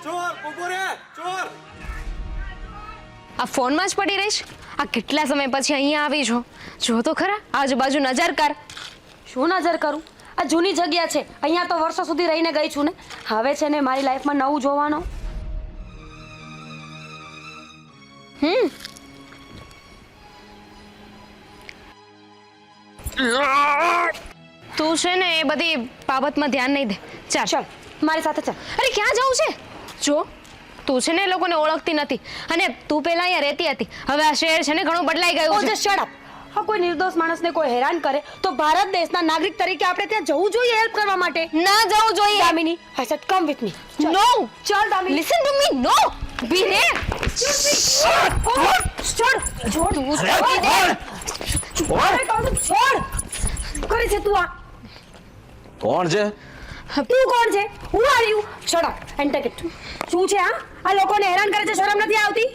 ચોર ઉભો રે ચોર આ ફોનમાં જ પડી રહીશ? આ કેટલા સમય પછી અહીંયા આવી છો? જો તો ખરા આજુબાજુ નજર કર. શું નજર કરું? આ જૂની જગ્યા છે, અહીંયા તો વર્ષો સુધી રહીને ગઈ છું ને. હવે છે ને મારી લાઈફમાં નવું જોવાનો. તું છે ને એ બધી બાબતમાં ધ્યાન નહીં દે. ચાલ ચાલ મારી સાથે ચાલ. અરે ક્યાં જવું છે? જો તું છે ને એ લોકોને ઓળખતી નથી અને તું પહેલા અહીંયા રહેતી હતી. હવે આ શહેર છે ને ઘણું બદલાઈ ગયું છે. Shut up. હા, કોઈ નિર્દોષ માણસને કોઈ હેરાન કરે તો ભારત દેશના નાગરિક તરીકે આપણે ત્યાં જવું જોઈએ હેલ્પ કરવા માટે. ના જવું જોઈએ. Damini, I said come with me. No. ચાલ Damini. Listen to me. No. બી રે. છોડ. છોડ. છોડ. કરે છે તું આ? કોણ છે? તું કોણ છે? હું આવ્યું. Shut up and take it. શું છે આ? આ લોકોને હેરાન કરે છે, શરમ નથી આવતી?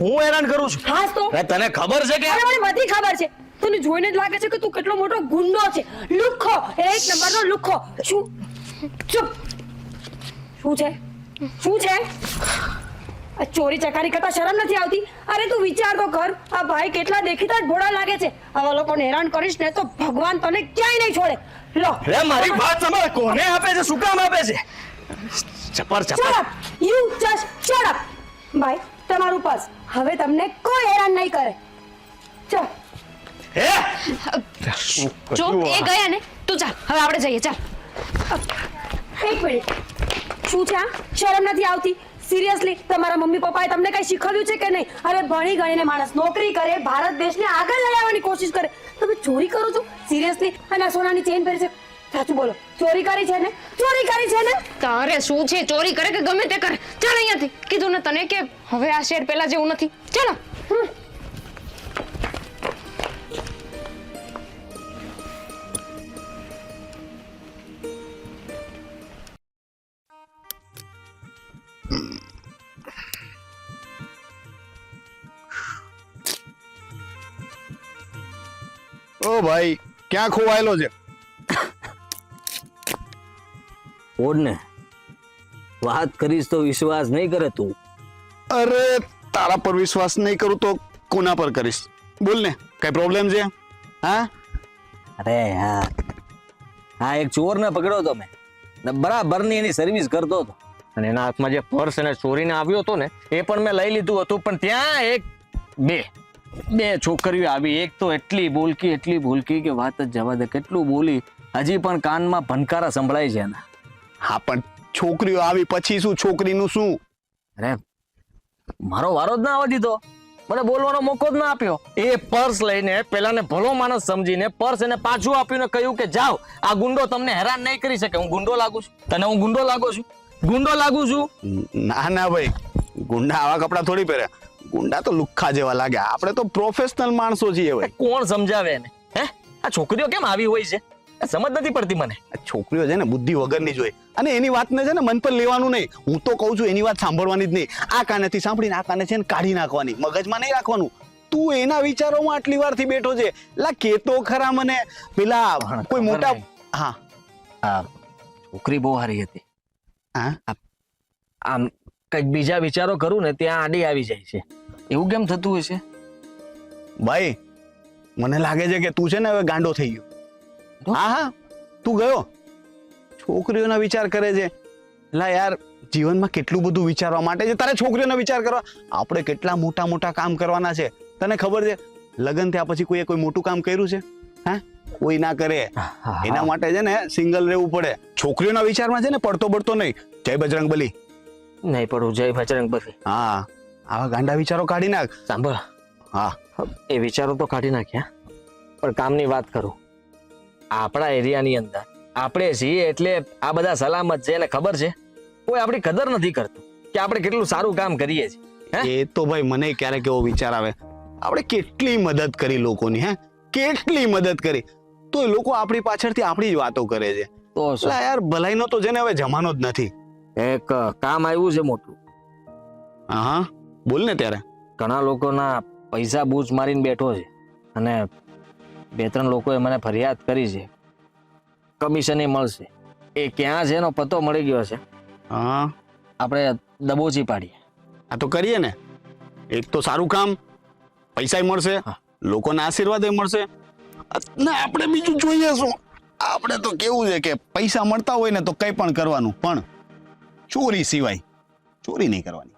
હું હેરાન કરું છું? હાસ તો. તને ખબર છે કે અરે મને બધી ખબર છે. તને જોઈને જ લાગે છે કે તું કેટલો મોટો ગુંડો છે. લુખ્ખો, એક નંબરનો લુખ્ખો. શું? ચૂપ. શું છે? શું છે? આ ચોરી ચકારી કરતા શરમ નથી આવતી? અરે તું વિચાર તો કર, આ ભાઈ કેટલા દેખીતા જ ભોળા લાગે છે. આવા લોકોને હેરાન કરીશ ને તો ભગવાન તને ક્યાંય નહીં છોડે. લો રે મારી વાત સાંભળ. કોને આપે છે? શું કામ આપે છે? ચપર shut up. You just shut up. ભાઈ તમારું પર્સ. હવે તમને કોઈ હેરાન નહીં કરે. ચાલ. હે જો એ ગયા ને તું ચાલ હવે આપણે જઈએ. ચાલ. એક મિનિટ. શું છે આ? શરમ નથી આવતી? સિરિયસલી તમારા મમ્મી પપ્પાએ તમને કઈ શીખવ્યું છે કે નહીં? અરે ભણી ગણીને માણસ નોકરી કરે, ભારત દેશને આગળ લઈ આવવાની કોશિશ કરે, તમે ચોરી કરો છો? સિરિયસલી? અને આ સોનાની ચેન પહેરી છે, સાચું બોલો, ચોરી કરી છે ને? ચોરી કરી છે ને? તારે શું છે? ચોરી કરે કે ગમે તે કરે, ચાલ અહીંયાથી. કીધું ને તને કે હવે આ શેર પેલા જેવું નથી. ચાલો. ઓ ભાઈ ક્યાં ખોવાયેલો છે? ઓડને વાત કરીશ તો વિશ્વાસ નહીં કરે તું. અરે તારા પર વિશ્વાસ નહીં કરું તો કોના પર કરીશ? બોલ ને, કઈ પ્રોબ્લેમ છે? હા અરે હા એક ચોરને પકડ્યો તો મેં ને બરાબરની એની સર્વિસ કરતો હતો અને એના હાથમાં જે પર્સ એને ચોરીને આવ્યો હતો ને એ પણ મેં લઈ લીધું હતું. પણ ત્યાં બે છોકરીઓ આવી. એક તો એટલી બોલકી કે વાત જ જવા દે. કેટલું બોલી, હજી પણ કાનમાં ભનકારા સંભળાય છે એના. હા પણ છોકરીઓ આવી પછી શું? છોકરીનું શું? અરે મારો વારો જ ના આવવા દીધો, મને બોલવાનો મોકો જ ના આપ્યો. એ પર્સ લઈને પેલાને ભલો માણસ સમજીને પર્સ એને પાછું આપ્યું ને કહ્યું કે જાઓ, આ ગુંડો તમને હેરાન નહીં કરી શકે. હું ગુંડો લાગુ છું? તને હું ગુંડો લાગુ છું? ગુંડો લાગુ છું? ના ના ભાઈ, ગુંડા આવા કપડા થોડી પહેરે. ગુંડા તો લુખ્ખા જેવા લાગે. આપણે તો પ્રોફેશનલ માણસો છીએ ભાઈ. કોણ સમજાવે એને? હે આ છોકરીઓ કેમ આવી હોય છે? સમજ નથી પડતી મને. આ છોકરીઓ છે ને બુદ્ધિ વગરની જ હોય, અને એની વાતને છે ને મન પર લેવાનું નહીં. હું તો કહું છું એની વાત સાંભળવાની જ નહીં. આ કાનેથી સાંભળીને આ કાને છે ને કાઢી નાખવાની, મગજમાં નહીં રાખવાનું. તું એના વિચારોમાં આટલી વારથી બેઠો છે. લા કેતો ખરા મને પેલા કોઈ મોટા. હા આ છોકરી બહુ સારી હતી. હા આમ કઈક બીજા વિચારો કરું ને ત્યાં આડી આવી જાય છે. એવું કેમ થતું હોય છે? ભાઈ મને લાગે છે કે તું છે ને હવે ગાંડો થઈ ગયો. હા તું ગયો છોકરીઓના વિચાર કરે છે. લા યાર, જીવનમાં કેટલું બધું વિચારવા માટે છે. તારે છોકરીઓનો વિચાર કરવા? આપણે કેટલા મોટા મોટા કામ કરવાના છે. તને ખબર છે લગ્ન થયા પછી કોઈએ કોઈ મોટું કામ કર્યું છે? હા કોઈ ના કરે. એના માટે છે ને સિંગલ રહેવું પડે. છોકરીઓના વિચારમાં છે ને પડતો નહીં. જય બજરંગ બલી. નહીં પડું. જય બજરંગ બલી. હા આવા ગાંડા વિચારો કાઢી નાખ. સાંભળ, હા એ વિચારો તો કાઢી નાખ્યા, પણ કામની વાત કરું. આપણા એરિયાની અંદર આપણે છીએ એટલે આ બધા સલામત છે. એને ખબર છે કોઈ આપણી કદર નથી કરતું કે આપણે કેટલું સારું કામ કરીએ છીએ. એ તો ભાઈ મને ક્યારેક એવો વિચાર આવે, આપણે કેટલી મદદ કરી લોકોની. હે કેટલી મદદ કરી, તો એ લોકો આપણી પાછળથી આપણી જ વાતો કરે છે. તો યાર ભલાઈનો તો છે ને હવે જમાનો જ નથી. એક કામ આવ્યું છે મોટું. હા બોલ ને. ત્યારે ઘણા લોકોના પૈસા બૂચ મારીને બેઠો છે અને 2-3 લોકોએ મને ફરિયાદ કરી છે કમિશન એ મળશે. એ ક્યાં છે એનો પતો મળી ગયો છે. હા આપણે દબોચી પાડીએ. આ તો કરીએ ને. એક તો સારું કામ, પૈસા મળશે, લોકોના આશીર્વાદ મળશે, ને આપણે બીજું જોઈએ શું? આપણે તો કેવું છે કે પૈસા મળતા હોય ને તો કંઈ પણ કરવાનું, પણ ચોરી સિવાય ચોરી નહીં કરવાની.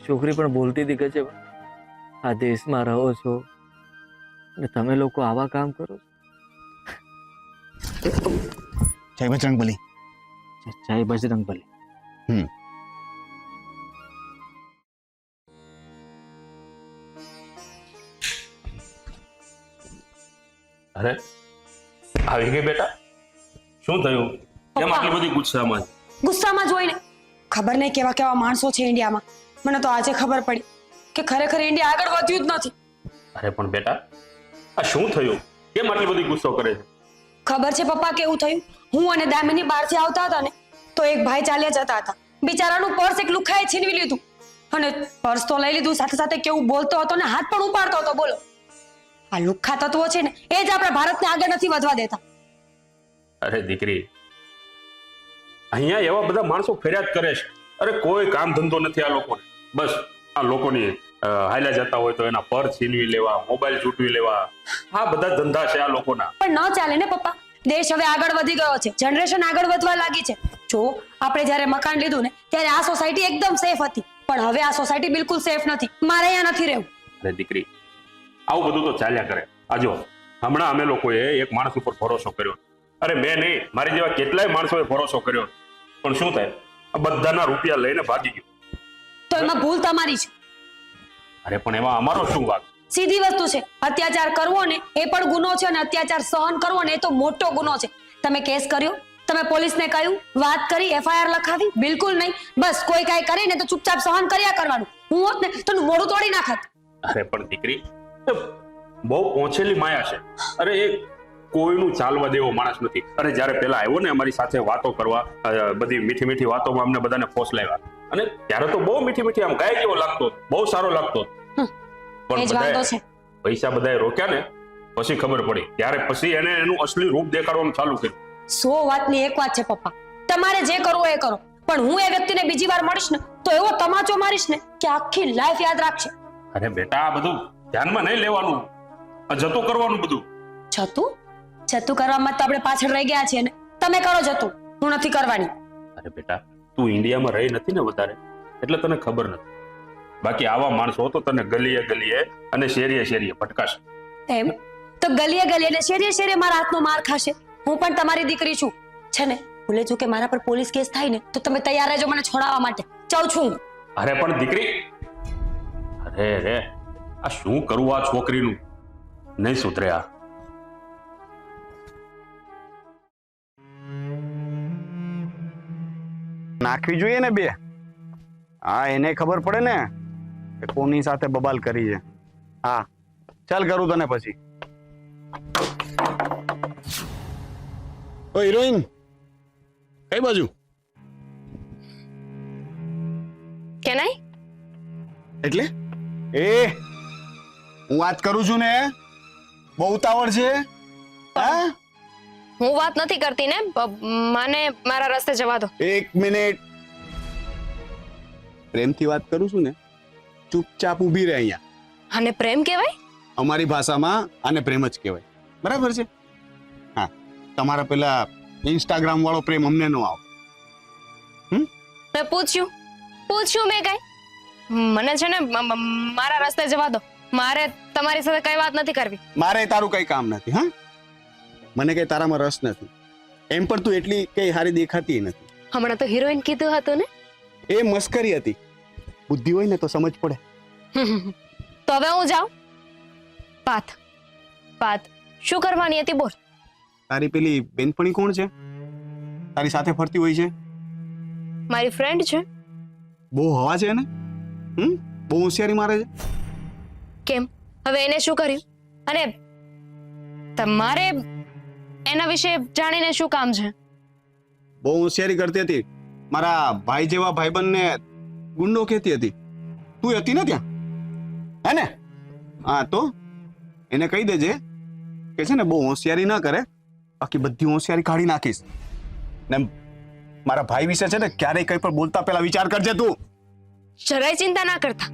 છોકરી પણ બોલતી હતી કે છે આ દેશમાં રહો છો ને તમે લોકો આવા કામ કરો છો. જય બજરંગબલી. જય બજરંગબલી. અરે આવી ગઈ બેટા, શું થયું? કેમ આટલી બધી ગુસ્સામાં? ગુસ્સામાં જોઈને ખબર નહીં કેવા કેવા માણસો છે ઇન્ડિયામાં. મને તો આજે ખબર પડી કે ખરેખર ઇન્ડિયા આગળ વધ્યું જ નથી. અરે પણ બેટા, આ શું થયું? કેમ આટલી બધી ગુસ્સો કરે છે? ખબર છે પપ્પા કેવું થયું? હું અને દામિની બહારથી આવતા હતા ને તો એક ભાઈ ચાલ્યા જતા હતા. બિચારાનું પર્સ એક લુખાએ છીનવી લીધું અને પર્સ તો લઈ લીધું, સાથે સાથે કેવું બોલતો હતો ને હાથ પણ ઉપાડતો હતો. બોલો, આ લુખ્ખા તત્વો છે ને એ જ આપણા ભારતને આગળ નથી વધવા દેતા. અરે દીકરી, અહીંયા એવા બધા માણસો ફરિયાદ કરે છે. અરે કોઈ કામ ધંધો નથી આ લોકોને. બસ આ લોકોની હાલ્યા જતા હોય તો એના પર છીનવી લેવા, મોબાઈલ ચૂંટવી લેવા, આ બધા ધંધા છે આ લોકોના. પણ ન ચાલે ને પપ્પા. દેશ હવે આગળ વધી ગયો છે, જનરેશન આગળ વધવા લાગી છે. જો આપણે જ્યારે મકાન લીધું ને ત્યારે આ સોસાયટી એકદમ સેફ હતી, પણ હવે આ સોસાયટી બિલકુલ સેફ નથી. મારે અહીંયા નથી રહેવું. અરે દીકરી, આવું બધું તો ચાલ્યા કરે. આ જો હમણાં અમે લોકોએ એક માણસ ઉપર ભરોસો કર્યો. અરે મેં નહીં, મારી જેવા કેટલાય માણસોએ ભરોસો કર્યો, પણ શું થાય? આ બધાના રૂપિયા લઈને ભાગી ગયો. તો એમાં ભૂલ તમારી છે. અરે પણ એમાં અમારો શું વાંક? સીધી વસ્તુ છે, અત્યાચાર કરવો ને એ પણ ગુનો છે અને અત્યાચાર સહન કરવો ને એ તો મોટો ગુનો છે. તમે કેસ કર્યો? તમે પોલીસને કહ્યું? વાત કરી? FIR લખાવી? બિલકુલ નહીં. બસ કોઈ કાંઈ કરે ને તો ચૂપચાપ સહન કર્યા કરવાનું. હું હોત ને તો મોઢું તોડી નાખત. અરે પણ દીકરી, બહુ પહોંચેલી માયા છે. અરે એ કોઈનું ચાલવા દેવો માણસ નથી. અરે જ્યારે પેલા આવ્યો ને અમારી સાથે વાતો કરવા, બધી મીઠી મીઠી વાતોમાં અમને બધાને ફોસલાવ્યા, અને ત્યારે તો બહુ મીઠી મીઠી આમ ગાય જેવો લાગતો, બહુ સારો લાગતો. પણ પૈસા બધાએ રોક્યા ને પછી ખબર પડી, ત્યારે પછી એને એનું અસલી રૂપ દેખાડવાનું ચાલુ કર્યું. 100 વાતની એક વાત છે પપ્પા, તમારે જે કરવું એ કરો, પણ હું એ વ્યક્તિને બીજી વાર મળીશ ને તો એવો તમાચો મારીશ ને કે આખી લાઈફ યાદ રાખશે. અરે બેટા, આ બધું ધ્યાનમાં નહીં લેવાનું, આ જતું કરવાનું બધું. જતું કરવામાં તો આપણે પાછળ રહી ગયા છીએ ને. તમે કરો જતું, હું નથી કરવાની. અરે બેટા, તું ઇન્ડિયામાં રહી નથી ને વધારે, એટલે તને ખબર નથી. બાકી આવા માણસો તો તને ગલીએ ગલીએ અને શેરીએ શેરીએ ભટકાશે. એમ તો ગલીએ ગલીએ ને શેરીએ શેરીએ મારા હાથનો માર ખાશે. હું પણ તમારી દીકરી છું છે ને. ભૂલે છું કે મારા પર પોલીસ કેસ થાય ને તો તમે તૈયાર રહેજો મને છોડાવવા માટે. જાઉં છું. અરે પણ દીકરી, અરે રે, આ શું કરવું આ છોકરીનું? નહીં સુધરે આ. નાખવી જોઈએ ને બે. હા, એને ખબર પડે ને કે કોની સાથે બબાલ કરી છે. હા ચાલ, કરું તને પછી. ઓ હિરોઈન, કઈ બાજુ? કે નહીં? એટલે એ હું વાત કરું છું ને, બહુ ઉતાવળ છે. હા, હું વાત નથી કરતી ને, મને મારા રસ્તે જવા દો. એક મિનિટ, પ્રેમથી વાત કરું છું ને, ચૂપચાપ ઊભી રહે અહીંયા. આને પ્રેમ કહેવાય? અમારી ભાષામાં આને પ્રેમ જ કહેવાય. બરાબર છે? હા, તમારા પેલા ઇન્સ્ટાગ્રામ વાળો પ્રેમ અમને નો આવે. મેં પૂછ્યું મેં કઈ? મને છે ને મારા રસ્તે જવા દો. મારે તમારી સાથે કઈ વાત નથી કરવી. મારે તારું કઈ કામ નથી. હા, મને કઈ તારામાં રસ નથી. એમ પણ તું એટલી કઈ હારી દેખાતી નથી. હમણાં તો હિરોઈન કીધું હતું ને. એ મસ્કરી હતી. બુદ્ધિ હોય ને તો સમજ પડે. તો હવે હું જાઉં? પાથ શું કરવાની હતી બોલ? તારી પેલી બેનપણી કોણ છે? તારી સાથે ફરતી હોય છે? મારી ફ્રેન્ડ છે. બહુ હવા છે ને? બહુ હોશિયારી મારે છે. કેમ? હવે એને શું કર્યું? અને તમારે એના વિશે જાણીને શું કામ છે? બહુ હોશિયારી કરતી હતી. મારા ભાઈ જેવા ભાઈબંધને ગુંડો કહેતી હતી. તું હતી ને ત્યાં, હે ને? હા, તો એને કહી દેજે કે છે ને બહુ હોશિયારી ના કરે, બાકી બધી હોશિયારી કાઢી નાખીશ. ને મારા ભાઈ વિશે છે ને ક્યારેય કંઈ પણ બોલતા પહેલા વિચાર કરજે તું. જરાય ચિંતા ના કરતા,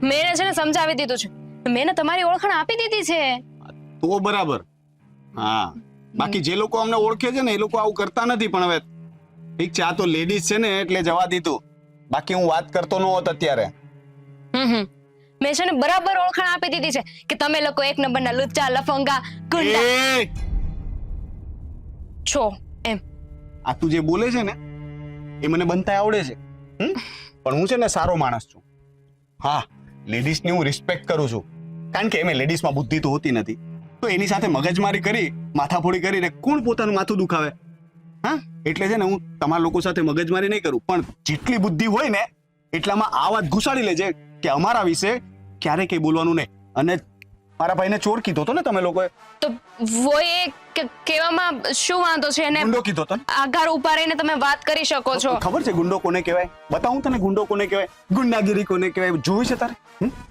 મેં છે ને સમજાવી દીધું છે, મેં તમારી ઓળખાણ આપી દીધી છે. તો બરાબર. હા, બાકી જે લોકો અમને ઓળખે છે ને એ લોકો આવું કરતા નથી. પણ હવે ઠીક છે, આ તો લેડીઝ છે ને એટલે જવા દીધું. બાકી હું વાત કરતો ન હોત અત્યારે. મેં છે ને બરાબર ઓળખાણ આપી દીધી છે કે તમે લોકો એક નંબરના લુચ્ચા, લફંગા, ગુંડા એ છો એમ. આ તું જે બોલે છે ને એ મને બનતા આવડે છે. પણ હું છે ને સારો માણસ છું. હા, લેડીઝની હું રિસ્પેક્ટ કરું છું, કારણ કે એમાં લેડીઝમાં બુદ્ધિ તો હોતી નથી. તો એની સાથે મગજમારી કરી, માથાફોડી કરીને કોણ પોતાનું માથું દુખાવે? હા, એટલે છે ને હું તમારા લોકો સાથે મગજમારી નહીં કરું, પણ જેટલી બુદ્ધિ હોય ને એટલામાં આ વાત ઘુસાડી લેજે કે અમારા વિશે ક્યારે કઈ બોલવાનું નહીં. અને મારા ભાઈને ચોર કીધો તો ને તમે લોકોએ? તો વો એ કહેવામાં શું વાંધો છે? એને ગુંડો કીધો તો ને? આઘાર ઉભા રહીને તમે વાત કરી શકો છો. ખબર છે ગુંડો કોને કહેવાય? બતાવું તને ગુંડો કોને કહેવાય, ગુંડાગીરી કોને કહેવાય? જોયું છે તારે?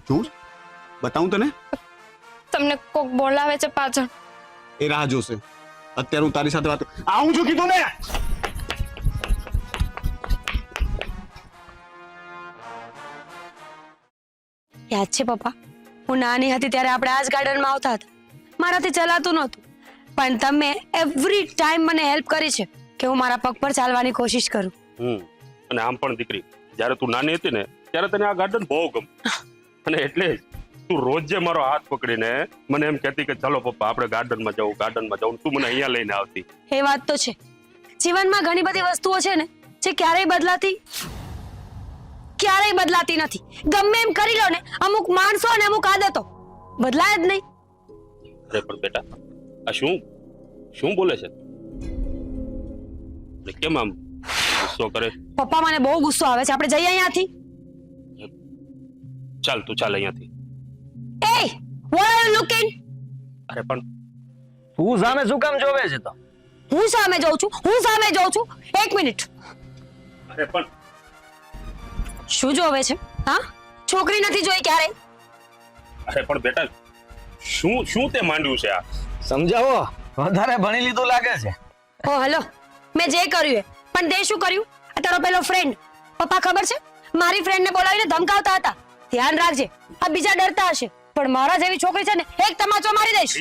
જોયું? બતાવું તને? તમને કોક બોલાવે છે પાછળ. એ રાહ જોશે. અત્યારે હું તારી સાથે વાત આવું છું કીધું ને. યાદ છે પપ્પા, હું નાની હતી ત્યારે આપણે આ જ ગાર્ડનમાં આવતા હતા. મારાથી ચલાતું નહોતું, પણ તમે એવરી ટાઈમ મને હેલ્પ કરી છે કે હું મારા પગ પર ચાલવાની કોશિશ કરું. અને આમ પણ દીકરી, જ્યારે તું નાની હતી ને ત્યારે તને આ ગાર્ડન બહુ ગમતું, અને એટલે જ તું રોજ જે મારો હાથ પકડીને મને એમ કહેતી કે ચલો પપ્પા આપણે ગાર્ડનમાં જવું, તું મને અહીંયા લઈને આવતી. એ વાત તો છે, જીવનમાં ઘણી બધી વસ્તુઓ છે ને જે ક્યારેય બદલાતી નથી. ગમે એમ કરી લો ને, અમુક માણસો અને અમુક આદતો બદલાય જ નહીં. અરે પણ બેટા, આ શું બોલે છે? કેમ આમ ગુસ્સો કરે? પપ્પા મને બહુ ગુસ્સો આવે છે, આપણે જઈએ અહીંયાથી. ચાલ તું ચાલ અહીંયાથી. એ what are you looking? અરે પણ તું સામે શું કામ જોવે છે? તો હું સામે જોઉં છું. એક મિનિટ. અરે પણ શું જોવે છે? હા, છોકરી નથી જોઈ ક્યારે? અરે પણ બેટા, શું તે માંડ્યું છે આ? સમજાવો, વધારે ભણી લીધું લાગે છે. ઓ હેલો, મેં જે કર્યું એ, પણ તે શું કર્યું? આ તારો પેલો ફ્રેન્ડ, પપ્પા ખબર છે, મારી ફ્રેન્ડને બોલાવીને ધમકાવતા હતા. ધ્યાન રાખજે, આ બીજા ડરતા હશે, પણ મારા જેવી છોકરી છે ને એક તમાચો મારી દઈશ.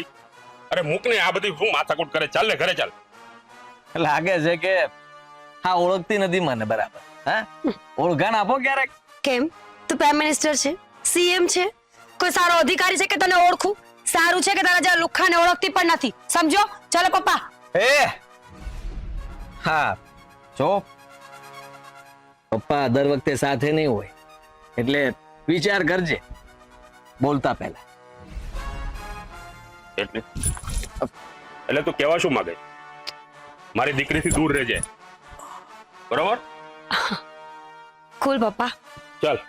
અરે મૂક ને આ બધી શું માથાકૂટ કરે? ચાલ ને ઘરે ચાલ. લાગે છે કે હા ઓળખતી નથી મને બરાબર. હા, ઓળખાણ આપો ક્યારેક. કેમ, તું પ્રાઇમ મિનિસ્ટર છે, સીએમ છે, કોઈ સારો અધિકારી છે કે તને ઓળખું? સારું છે કે તારા જેવા લુખ્ખાને ઓળખતી પણ નથી. સમજો? ચાલો પપ્પા. હા જો, પપ્પા દર વખતે સાથે નહીં હોય, એટલે વિચાર કરજે બોલતા પહેલા. એટલે તું કેવા શું માંગે? મારી દીકરીથી દૂર રહેજે, બરોબર? કુલ પપ્પા. ચાલ.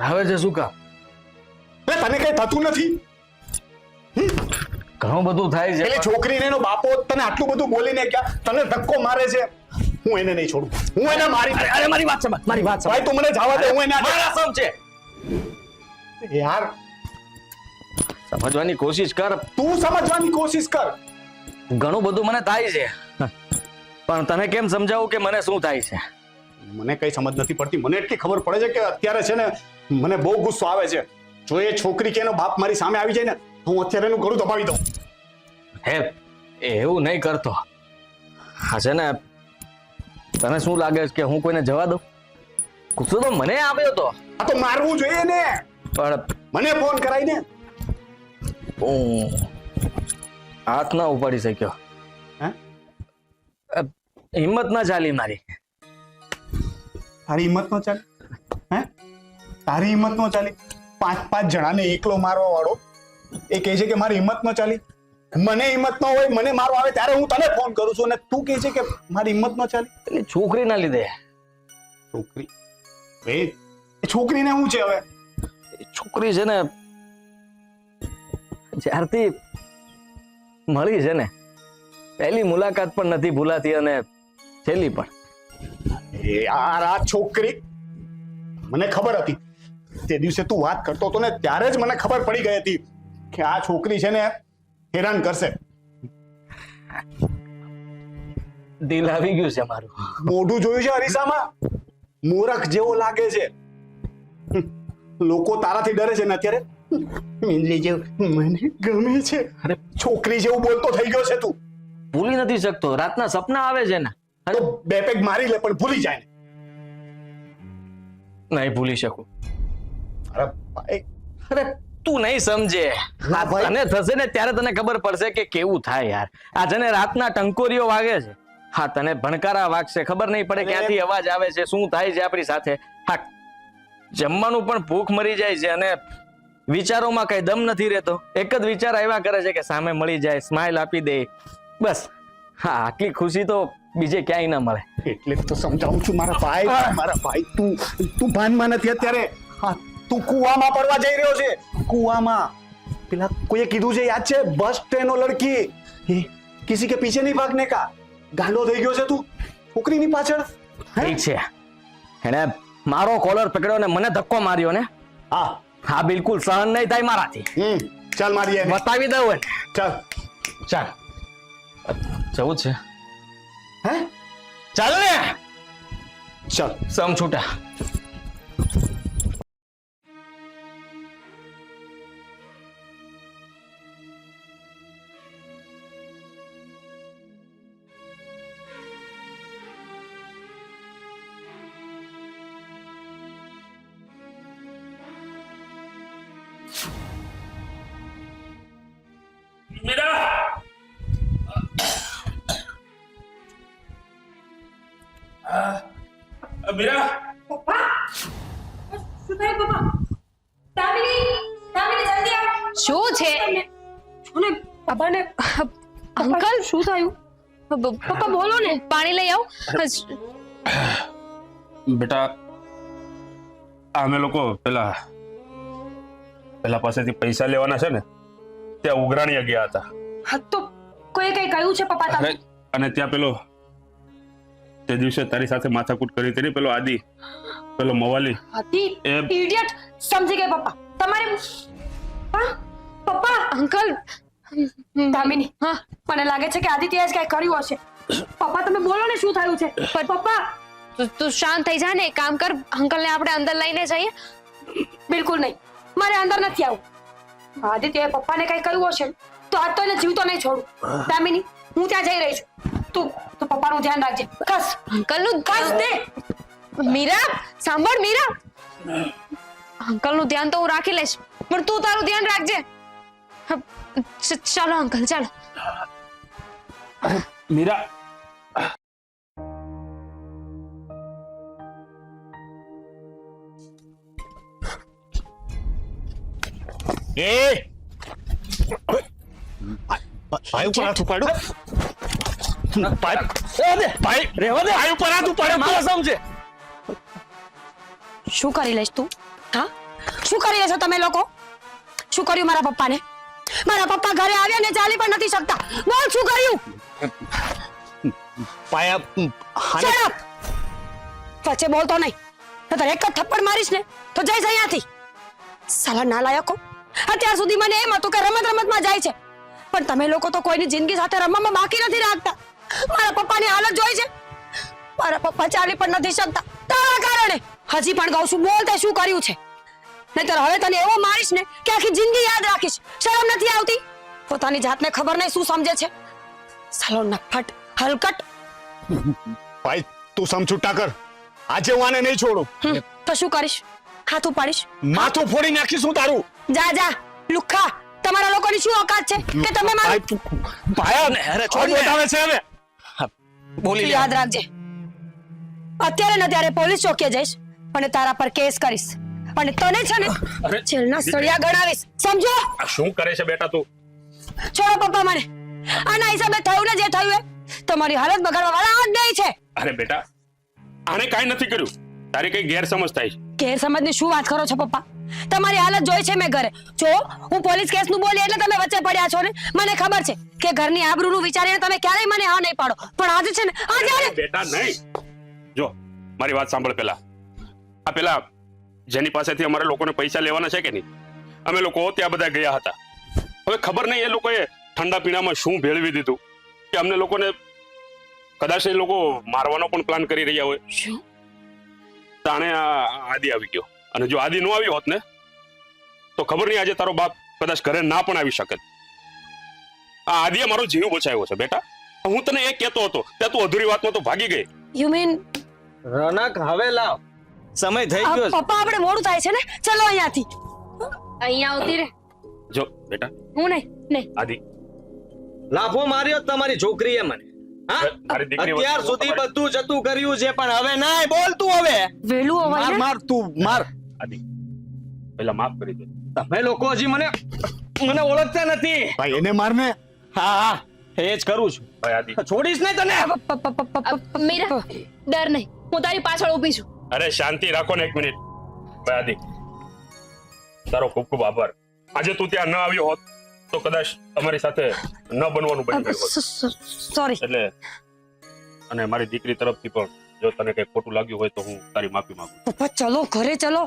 આવે છે શું કામ? તને કઈ થતું નથી? ઘણું બધું થાય છે. એટલે છોકરીને એનો બાપો તને આટલું બધું બોલીને ક્યાં તને ધક્કો મારે છે? હું એને નહીં છોડું, હું એને મારી. અરે મારી વાત સમજ, મારી વાત સમજ. ભાઈ તું મને જવા દે, હું એને મારા સમ છે. યાર સમજવાની કોશિશ કર. તું સમજવાની કોશિશ કર. ઘણું બધું મને થાય છે, પણ તને કેમ સમજાવું કે મને શું થાય છે? મને કઈ સમજ નથી પડતી. મને એટલી ખબર પડે છે કે અત્યારે છે ને મને બહુ ગુસ્સો આવે છે. જો એ છોકરી કે એનો બાપ મારી સામે આવી જાય ને, હું અત્યારે એનું ગળું દબાવી દઉં. હે, એવું નહીં કરતો. હા છે ને, તને શું લાગે છે કે હું કોઈને જવા દઉં? ગુસ્સો તો મને આવ્યો તો. આ તો મારવું જોઈએ ને, પણ મને ફોન કરાઈ ને. હું હાથ ના ઉપાડી શક્યો. હિંમત ના ચાલી મારી. તારી હિંમત નો ચાલી? હે, તારી હિંમત નો ચાલી? 5 જણાને એકલો મારવા વાળો એ કહે છે કે મારી હિંમત નો ચાલી. મને હિંમત ન હોય, મને મારવા આવે ત્યારે હું તને ફોન કરું છું અને તું કહે છે કે મારી હિંમત ન ચાલી. એટલે છોકરી ના લીધે. છોકરી? એ છોકરીને શું છે હવે? એ છોકરી છે ને જ્યારથી મળી છે ને પહેલી મુલાકાત પણ નથી ભૂલાતી અને છેલ્લી પણ યાર આ છોકરી મને ખબર હતી તે દિવસે તું વાત કરતો હતો ને ત્યારે જ મને ખબર પડી ગઈ હતી કે આ છોકરી છે ને હેરાન કરશે. દિલ આવી ગયું છે મારું. મોઢું જોયું છે અરીસામાં? મૂરખ જેવો લાગે છે. લોકો તારાથી ડરે છે ને અત્યારે મિંદલી જેવું મને ગમે છે. અરે છોકરી જેવું બોલતો થઈ ગયો છે તું. ભૂલી નથી શકતો. રાતના સપના આવે છે ને. તો બે પેગ મારી લે પણ ભૂલી જાય ને. નહીં ભૂલી શકું. અરે ભાઈ, અરે તું નહીં સમજે. ના ભાઈ. તને થશે ને ત્યારે તને ખબર પડશે કે કેવું થાય યાર. આ જને રાતના ટંકોરીઓ વાગે છે. હા તને ભણકારા વાગશે, ખબર નહીં પડે ક્યાંથી અવાજ આવે છે, શું થાય છે આપણી સાથે. હા જમવાનું પણ ભૂખ મરી જાય છે અને વિચારોમાં કઈ દમ નથી રહેતો. એક જ વિચાર આવ્યા કરે છે કે સામે મળી જાય, સ્માઇલ આપી દે, બસ. હા આટલી ખુશી તો બીજે ક્યાંય ના મળે. એટલે તો સમજાવું છું મારા ભાઈ તું ભાનમાં નથી અત્યારે. હા તું કુવામાં પડવા જઈ રહ્યો છે. કુવામાં પેલા કોઈએ કીધું છે યાદ છે? બસ ટ્રેનો લડકી એ કિસી કે પીછે નહીં ભાગને કા. ગાંડો થઈ ગયો છે તું છોકરીની પાછળ. ઠીક છે એને મારો કોલર પકડ્યો ને મને ધક્કો માર્યો ને. હા હા બિલકુલ સહન નહીં થાય મારાથી. ચાલ મારીએ બતાવી દઉં. ચાલ ચાલ જવું છે. હે ચાલ ને ચાલ સમ છૂટા. મીરા મીરા પપ્પા શું થાય પપ્પા? દામિની જલ્દી આવ. શું છે જોને પપ્પાને. અંકલ શું થયું? પપ્પા બોલો ને, પાણી લઈ આવ. બેટા અમે લોકો પેલા પાસેથી પૈસા લેવાના છે ને ત્યાં ઉઘરાણીયા ગયા હતા. હા તો કોઈ કઈ કહ્યું છે પપ્પા તમે? અને ત્યાં પેલો તે દિવસે તારી સાથે માથાકૂટ કરી હતી ને પેલો આદિ, પેલો મવાલી. હતી એ ઇડિયટ. સમજી ગઈ પપ્પા. તમારે હા પપ્પા. અંકલ દામિની હા મને લાગે છે કે આદિત્યએ જ કઈ કર્યું હશે. પપ્પા તમે બોલો ને શું થયું છે? પપ્પા તું શાંત થઈ જા ને. એક કામ કર, અંકલને આપણે અંદર લઈને જઈએ. બિલકુલ નહીં, મારે અંદર નથી આવું. આદિત્યએ પપ્પાને કઈ કહ્યું હશે તો આજ તો એને જીવતો નહીં છોડું. દામિની હું ત્યાં જઈ રહી છું. તું પપ્પાનું ધ્યાન રાખજે. કસ અંકલનું કસ દે. મીરા સાંભળ મીરા, અંકલનું ધ્યાન તો હું રાખી લઈશ પણ તું તારું ધ્યાન રાખજે. ચાલો અંકલ ચાલો. મીરા એ ભાઈ ઉપર હાથ ઉપાડો. ભાઈ રેવા દે. ભાઈ ઉપર હાથ ઉપાડો. મારા સમજે. શું કરી લઈશ તું? હા શું કરી લેશો તમે લોકો? શું કર્યું મારા પપ્પાને? મારા પપ્પા ઘરે આવ્યા ને ચાલી પણ નથી શકતા. બોલ શું કર્યું? Shut up! વચ્ચે બોલતો નહીં. નતર એક જ થપ્પડ મારીશ ને તો જઈશ અહીંયાથી. સાલા નાલાયકો. અત્યાર સુધી મને એમ હતું કે રમત રમતમાં જાય છે પણ તમે લોકો તો કોઈની જિંદગી સાથે રમવામાં બાકી નથી રાખતા. મારા પપ્પાની હાલત જોઈ છે. મારા પપ્પા ચાલી પણ નથી શકતા તારા કારણે. હજી પણ કહું છું બોલ તે શું કર્યું છે? નહીતર હવે તને એવો મારીશ ને કે આખી જિંદગી યાદ રાખીશ. શરમ નથી આવતી? પોતાની જાતને ખબર નહીં શું સમજે છે. સાલો નફટ હલકટ. ભાઈ તું સમછૂટા કર. આજે હું આને નહીં છોડું. તો શું કરીશ? હાથ ઉપાડીશ? માથું ફોડી નાખીશું તારું. જા જા લુખ્ખા. તમારા લોકોની શું ઓકાત છે કે તમે મારું? ભાઈ ને અરે છોડ બતાવે છે હવે. બોલી લે. યાદ રાખજે, અત્યારે ને ત્યારે પોલીસ ચોકીએ જઈશ અને તારા પર કેસ કરીશ અને તને છે ને જેલના સળિયા ગણાવીશ. સમજો? શું કરે છે બેટા તું? છોડો પપ્પા મને. આના હિસાબે થયું ને જે થયું એ તમારી હાલત બગાડવા વાળા આ જ નહીં છે. અરે બેટા આને કાંઈ નથી કર્યું. તારી કઈ ગેરસમજ થાય છે. ગેરસમજની શું વાત કરો છો પપ્પા? તમારી હાલત જોઈ છે મેં ઘરે. જો હું પોલીસ કેસનું બોલી એટલે તમે વચ્ચે પડ્યા છો ને. મને ખબર છે કે ઘરની આબરૂનું વિચારીને તમે ક્યારેય મને હા નહીં પાડો, પણ આજે છે ને આજે બેટા નહીં. જો મારી વાત સાંભળ પેલા. આ પેલા જેની પાસેથી અમારે લોકોને પૈસા લેવાના છે કે નહીં, અમે લોકો ત્યાં બધા ગયા હતા. હવે ખબર નહીં એ લોકોએ ઠંડા પીણામાં શું ભેળવી દીધું કે અમને લોકોને કદાચ એ લોકો મારવાનો પણ પ્લાન કરી રહ્યા હોય. શું? તાણે આ આદિ આવી ગયો, અને જો આદિ ન આવ્યો હોત ને તો ખબર નહીં આજે તારો બાપ કદાચ ઘરે ના પણ આવી શકે. આ આદિએ મારો જીવ બચાવ્યો છે બેટા. હું તને એ કહેતો હતો ત્યાં તું અધૂરી વાતમાં તો ભાગી ગઈ. યુ મીન રોનક હવે લાવ, સમય થઈ ગયો છે. પપ્પા આપણે મોડું થાય છે ને, ચલો અહીંયાથી. અહીંયા આવતી રે. જો બેટા હું નહીં. આદિ લાફો માર્યો જ તમારી છોકરીએ મને. હા, તારી દીકરી અત્યાર વસ્તુ સુધી તમારી- બધું જતું કર્યું છે, પણ હવે નાય બોલ તું હવે. વેલું માર અવાય ને. માર તું માર. આદિ પહેલા માફ કરી દે. તમે લોકો હજી મને ઓળખતા નથી. ભાઈ એને માર ને. હા હા, એ જ કરું છું. ભાઈ આદિ, છોડીશ નહીં તને. મીરા ડર નહીં, હું તારી પાછળ ઊભી છું. અરે શાંતિ રાખો ને એક મિનિટ. ભાઈ આદિ, તારો ખૂબ ખૂબ આભાર. આજે તું ત્યાં ન આવ્યો હોત તો કદાચ અમારી સાથે ન બનવાનું બની ગયું હોત. સોરી. એટલે અને મારી દીકરી તરફથી પણ જો તને કઈ ખોટું લાગ્યું હોય તો હું તારી માફી માંગુ. પપ્પા ચલો ઘરે ચલો.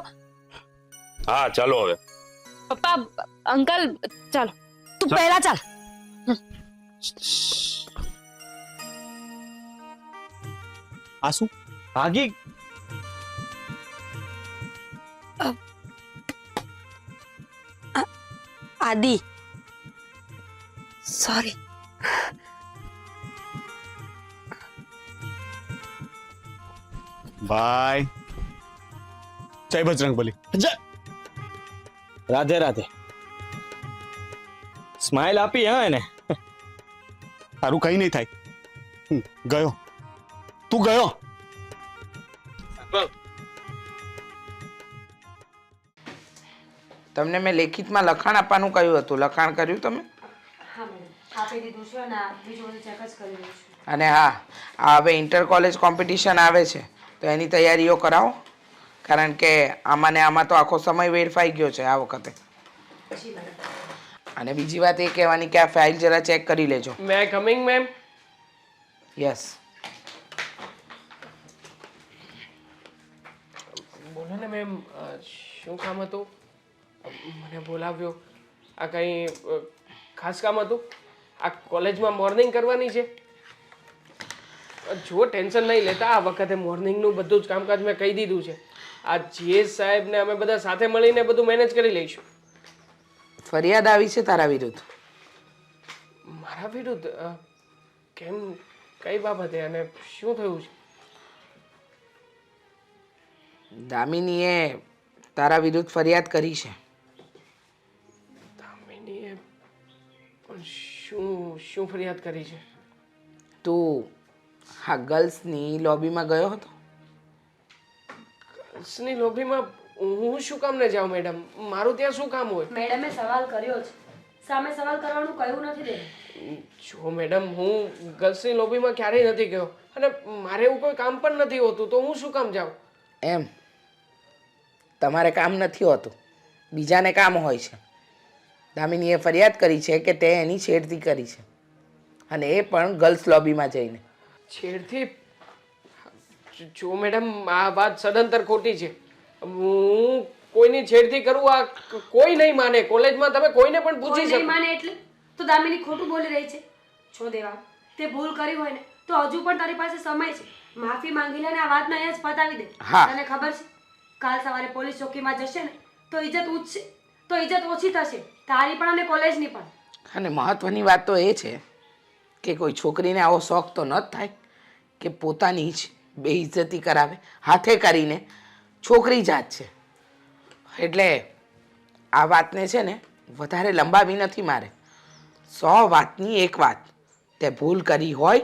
હા ચાલો હવે. પપ્પા, અંકલ ચાલો. તું પહેલા ચાલ. આ શું? ભાગી આદિ સોરી. ભાઈ જય બજરંગબલી. રાધે રાધે. સ્માઈલ આપી હા એને. તારું કઈ નહીં થાય. ગયો તું ગયો. તમને મેં લેખિતમાં લખાણ આપવાનું કહ્યું હતું. લખાણ કર્યું તમે? આપી દીધું છે ને બીજું બધું ચેક જ કરી રહ્યું છું. અને હા, આ હવે ઇન્ટર કોલેજ કોમ્પિટિશન આવે છે તો એની તૈયારીઓ કરાવો, કારણ કે આમાં ને આમાં તો આખો સમય વેડફાઈ ગયો છે આ વખતે. અને બીજી વાત એ કહેવાની કે આ ફાઇલ જરા ચેક કરી લેજો. મે કમિંગ મેમ. યસ. બોલો ને મેમ, શું કામ હતું? મને બોલાવ્યો. આ કંઈ ખાસ કામ હતું? આ કોલેજમાં મોર્નિંગ કરવાની છે? જો ટેન્શન નહીં લેતા, આ વખતે મોર્નિંગનું બધું જ કામકાજ મેં કહી દીધું છે. આ જીએસ સાહેબને અમે બધા સાથે મળીને બધું મેનેજ કરી લઈશું. ફરિયાદ આવી છે તારા વિરુદ્ધ. મારા વિરુદ્ધ? કેમ, કઈ બાબતે અને શું થયું છે? દામિનીએ તારા વિરુદ્ધ ફરિયાદ કરી છે. દામિનીએ પણ શું શું ફરિયાદ કરી છે? તું હા ગર્લ્સની લોબીમાં ગયો હતો? ગર્લ્સની લોબીમાં હું શું કામ ને જાઉં મેડમ? મારું ત્યાં શું કામ હોય? મેડમે સવાલ કર્યો છે, સામે સવાલ કરવાનું કહ્યું નથી દે. જો મેડમ, હું ગર્લ્સની લોબીમાં ક્યારેય નથી ગયો અને મારે એવું કોઈ કામ પણ નથી હોતું, તો હું શું કામ જાઉં? એમ તમારે કામ નથી હોતું, બીજાને કામ હોય છે. દામિનીએ ફરિયાદ કરી છે કે તે એની છેડતી કરી છે, અને એ પણ ગર્લ્સ લોબીમાં જઈને. છેડતી? જો મેડમ, આ વાત સદંતર ખોટી છે. હું કોઈની છેડતી કરું આ કોઈ નહીં માને. કોલેજમાં તમે કોઈને પણ પૂછી કોઈ શકો. નહીં માને એટલે તો દામિની ખોટું બોલી રહી છે. છો દેવા, તે ભૂલ કરી હોય ને તો હજુ પણ તારી પાસે સમય છે. માફી માંગી લે ને આ વાતને અહીંયા જ પતાવી દે. હા. તને ખબર છે કાલ સવારે પોલીસ ચોકીમાં જશે ને તો ઇજ્જત ઉઠશે, તો ઇજ્જત ઓછી થશે, તારી પણ અને કોલેજની પણ. અને મહત્વની વાત તો એ છે કે કોઈ છોકરીને આવો શોખ તો ન જ થાય કે પોતાની જ બેઇજ્જતી કરાવે. હાથે કરીને છોકરી જાત છે એટલે આ વાતને છે ને વધારે લંબાવી નથી મારે. 100 વાતની એક વાત, તે ભૂલ કરી હોય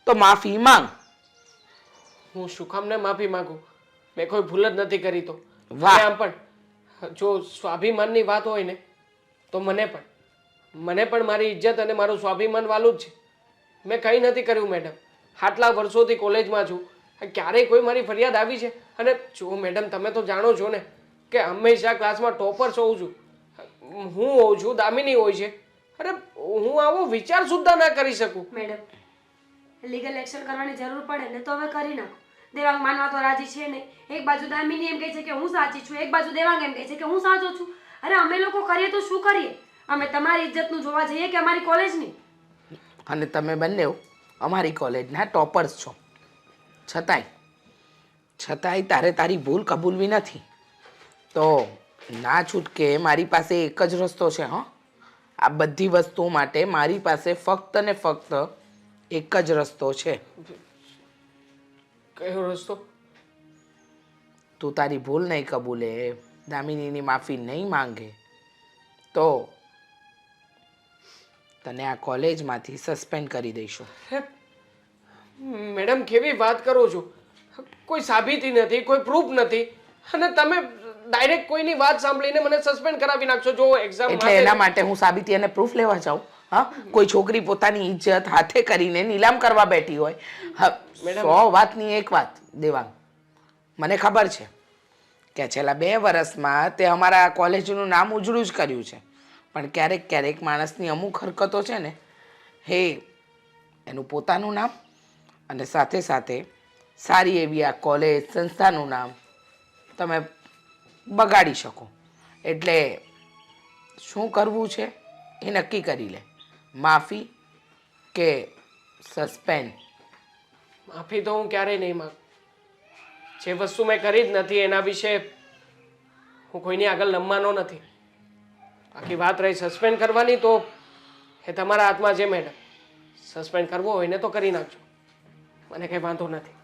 તો માફી માંગ. હું શું કામ ને માફી માંગુ? મેં કોઈ ભૂલ જ નથી કરી તો. વાહ. અને આમ પણ જો સ્વાભિમાનની વાત હોય ને તો મને પણ મારી ઇજ્જત અને મારું સ્વાભિમાન વાલું જ છે. મેં કંઈ નથી કર્યું મેડમ. આટલા વર્ષોથી કોલેજમાં છું, ક્યારેય કોઈ મારી ફરિયાદ આવી છે? અને જો મેડમ તમે તો જાણો છો ને કે હંમેશા ક્લાસમાં ટોપર હોઉં છું, હું હોઉં છું, દામિની હોય છે. અરે હું આવો વિચાર સુદ્ધા ના કરી શકું. મેડમ લીગલ એક્શન કરવાની જરૂર પડે ને તો હવે કરી નાખો. દેવાંગ માનવા તો રાજી છે નહીં. એક બાજુ દામિની એમ કહે છે કે હું સાચી છું, એક બાજુ દેવાંગ એમ કહે છે કે હું સાચો છું. અરે અમે લોકો કરીએ તો શું કરીએ? અમે તમારી ઇજ્જતનું જોવા જઈએ કે અમારી કોલેજની? અને તમે બંને અમારી કોલેજના ટોપર્સ છો, છતાંય તારે તારી ભૂલ કબૂલવી નથી. તો ના છૂટકે મારી પાસે એક જ રસ્તો છે. હા, આ બધી વસ્તુઓ માટે મારી પાસે ફક્ત ને ફક્ત એક જ રસ્તો છે. કયો રસ્તો? તું તારી ભૂલ નહીં કબૂલે, દામિનીની માફી નહીં માંગે તો તને આ કોલેજમાંથી સસ્પેન્ડ કરી દઈશું. મેડમ કેવી વાત કરો છો? કોઈ સાબિતી નથી, કોઈ પ્રૂફ નથી, અને તમે ડાયરેક્ટ કોઈની વાત સાંભળીને મને સસ્પેન્ડ કરાવી નાખશો. જો એક્ઝામ એટલે એના માટે હું સાબિતી અને પ્રૂફ લેવા જાઉં? હા, કોઈ છોકરી પોતાની ઇજ્જત હાથે કરીને નીલામ કરવા બેઠી હોય. હા, 100 વાતની એક વાત દેવાંગ, મને ખબર છે કે છેલ્લા 2 વર્ષમાં તે અમારા કોલેજનું નામ ઉજળું જ કર્યું છે, પણ ક્યારેક ક્યારેક માણસની અમુક હરકતો છે ને, હે એનું પોતાનું નામ અને સાથે સાથે સારી એવી આ કોલેજ સંસ્થાનું નામ તમે બગાડી શકો. એટલે શું કરવું છે એ નક્કી કરી લે, માફી કે સસ્પેન્ડ. માફી તો હું ક્યારેય નહીં માંગુ. જે વસ્તુ મેં કરી જ નથી એના વિશે હું કોઈની આગળ નમવાનો નથી. બાકી વાત રહી સસ્પેન્ડ કરવાની, તો એ તમારા હાથમાં છે મેડમ. સસ્પેન્ડ કરવો હોય ને તો કરી નાખજો, મને કંઈ વાંધો નથી.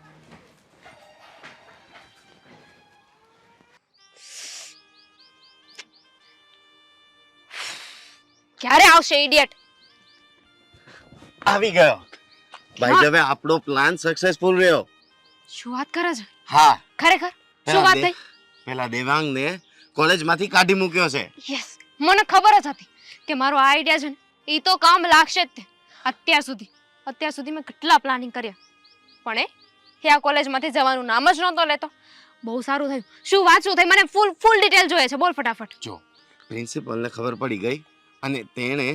ક્યારે આવશે ઇડિયટ? આવી ગયો. ભાઈ હવે આપણો પ્લાન સક્સેસફુલ રહ્યો. શું વાત કરે છે? હા, ખરેખર શું વાત થઈ? પેલા દેવાંગને કોલેજમાંથી કાઢી મૂક્યો છે. યસ, મને ખબર જ હતી કે મારો આ આઈડિયા છે ને એ તો કામ લાગશે જ. તે અત્યાર સુધી મેં કેટલા પ્લાનિંગ કર્યા, પણ એ આ કોલેજમાંથી જવાનું નામ જ નહોતો લેતો. બહુ સારું થયું. શું વાત શું થઈ? મને ફૂલ ડિટેલ જોઈએ છે, બોલ ફટાફટ. જો પ્રિન્સિપલને ખબર પડી ગઈ અને તેણે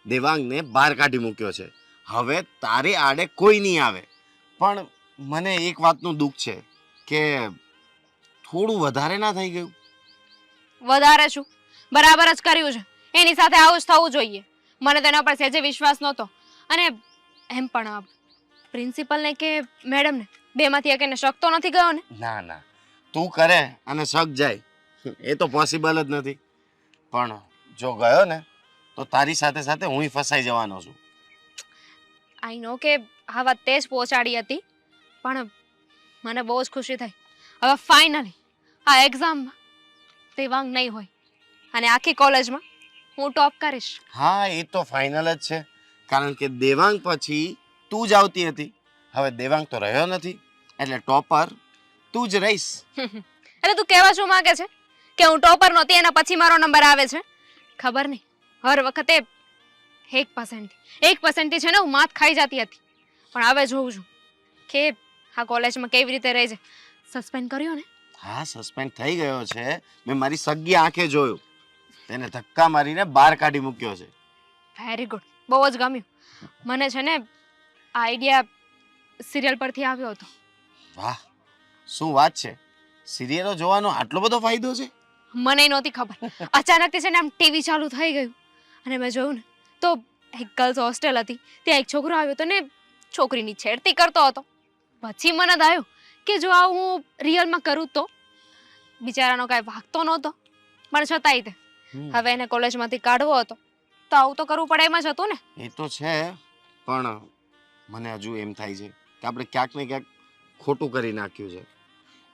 દેવાંગને બહાર કાઢી મૂક્યો છે. હવે તારે આડે કોઈ નહીં આવે. પણ મને એક વાતનું દુઃખ છે કે થોડું વધારે ના થઈ ગયું. વધારે શું, બરાબર જ કર્યું છે. એની સાથે આવું જ થવું જોઈએ. મને તેના પર સહેજે વિશ્વાસ નહોતો. અને એમ પણ પ્રિન્સિપલને કે મેડમને બેમાંથી એકને શક તો નથી ગયો ને? ના ના, તું કરે અને શક જાય એ તો પોસિબલ જ નથી. પણ જો ગયો ને તો તારી સાથે સાથે હુંય ફસાઈ જવાનો છું. આઈ નો કે આ વાત તે જ પહોંચાડી હતી, પણ મને બહુ જ ખુશી થઈ. હવે ફાઇનલી આ એક્ઝામમાં દેવાંગ નહીં હોય અને આખી કોલેજમાં હું ટોપ કરીશ. હા, એ તો ફાઇનલ જ છે, કારણ કે દેવાંગ પછી તું જ આવતી હતી. હવે દેવાંગ તો રહ્યો નથી, એટલે ટોપર તું જ રહીશ. એટલે તું કહેવા શું માંગે છે કે હું ટોપર નહોતી એના પછી મારો નંબર આવે છે? ખબર નહીં, હર વખતે 1% છે ને હું માત ખાઈ જતી હતી. પણ હવે જોઉં છું કે આ કોલેજમાં કેવી રીતે રહે છે. સસ્પેન્ડ કર્યો ને? હા, સસ્પેન્ડ થઈ ગયો છે. મેં મારી સગી આંખે જોયું. તેને ધક્કા મારીને બહાર કાઢી મૂક્યો છે. વેરી ગુડ, બહુ જ ગમ્યું મને. છે ને આ આઈડિયા સિરિયલ પરથી આવ્યો હતો. વાહ, શું વાત છે! સિરિયલો જોવાનો આટલો બધો ફાયદો છે? મને નહોતી ખબર. અચાનકથી છે ને આમ ટીવી ચાલુ થઈ ગયું અને મેં જોયું ને તો એક ગર્લ્સ હોસ્ટેલ હતી, ત્યાં એક છોકરો આવ્યો હતો ને છોકરીની છેડતી કરતો હતો. પછી મને થયું કે જો આ હું રિયલમાં કરું તો? બિચારાનો કાંઈ વાગતો નહોતો, પણ છતાંય તે હવે એને કોલેજમાંથી કાઢવો હતો તો આવું તો કરવું પડે એમ જ હતું ને. એ તો છે, પણ મને હજુ એમ થાય છે કે આપણે ક્યાંક ને ક્યાંક ખોટું કરી નાખ્યું છે.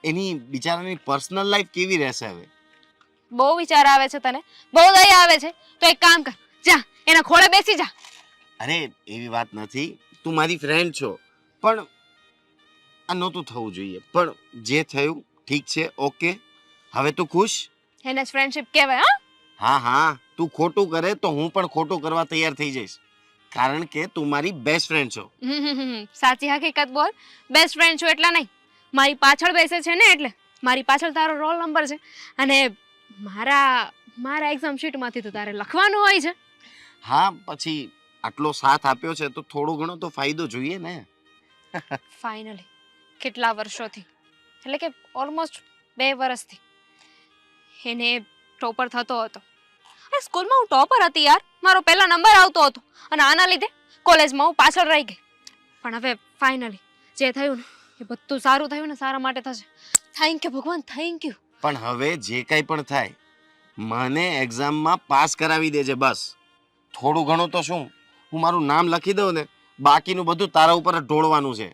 એની બિચારાની પર્સનલ લાઈફ કેવી રહેશે હવે? બહુ વિચાર આવે છે તને, બહુ દયા આવે છે, તો એક કામ કર, જા એના ખોળે બેસી જા. અરે એવી વાત નથી, તું મારી ફ્રેન્ડ છો, પણ આ નહોતું થવું જોઈએ. પણ જે થયું ઠીક છે, ઓકે. હવે તું ખુશ? એને જ ફ્રેન્ડશિપ કહેવાય. હા હા, તું ખોટું કરે તો હું પણ ખોટું કરવા તૈયાર થઈ જઈશ, કારણ કે તું મારી બેસ્ટ ફ્રેન્ડ છો. સાચી હકીકત બોલ. બેસ્ટ ફ્રેન્ડ છું એટલા નહીં, મારી પાછળ બેસે છે ને એટલે મારી પાછળ તારો રોલ નંબર છે અને મારા એક્ઝામ શીટમાંથી તો તારે લખવાનું હોય છે. હા પછી આટલો સાથ આપ્યો છે તો થોડો ઘણો તો ફાયદો જોઈએ ને. ફાઇનલી કેટલા વર્ષોથી એટલે કે ઓલમોસ્ટ 2 વર્ષથી એને ટોપર થતો હતો. અરે સ્કૂલમાં હું ટોપર હતી યાર, મારો પહેલો નંબર આવતો હતો અને આના લીધે કોલેજમાં હું પાછળ રહી ગઈ. પણ હવે ફાઇનલી જે થયું ને એ બધું સારું થયું ને સારા માટે થશે. થેન્ક યુ ભગવાન, થેન્ક યુ. પણ હવે જે કંઈ પણ થાય મને એક્ઝામમાં પાસ કરાવી દેજે બસ. થોડું ઘણું તો શું, હું મારું નામ લખી દઉં ને, બાકીનું બધું તારા ઉપર જ ઢોળવાનું છે.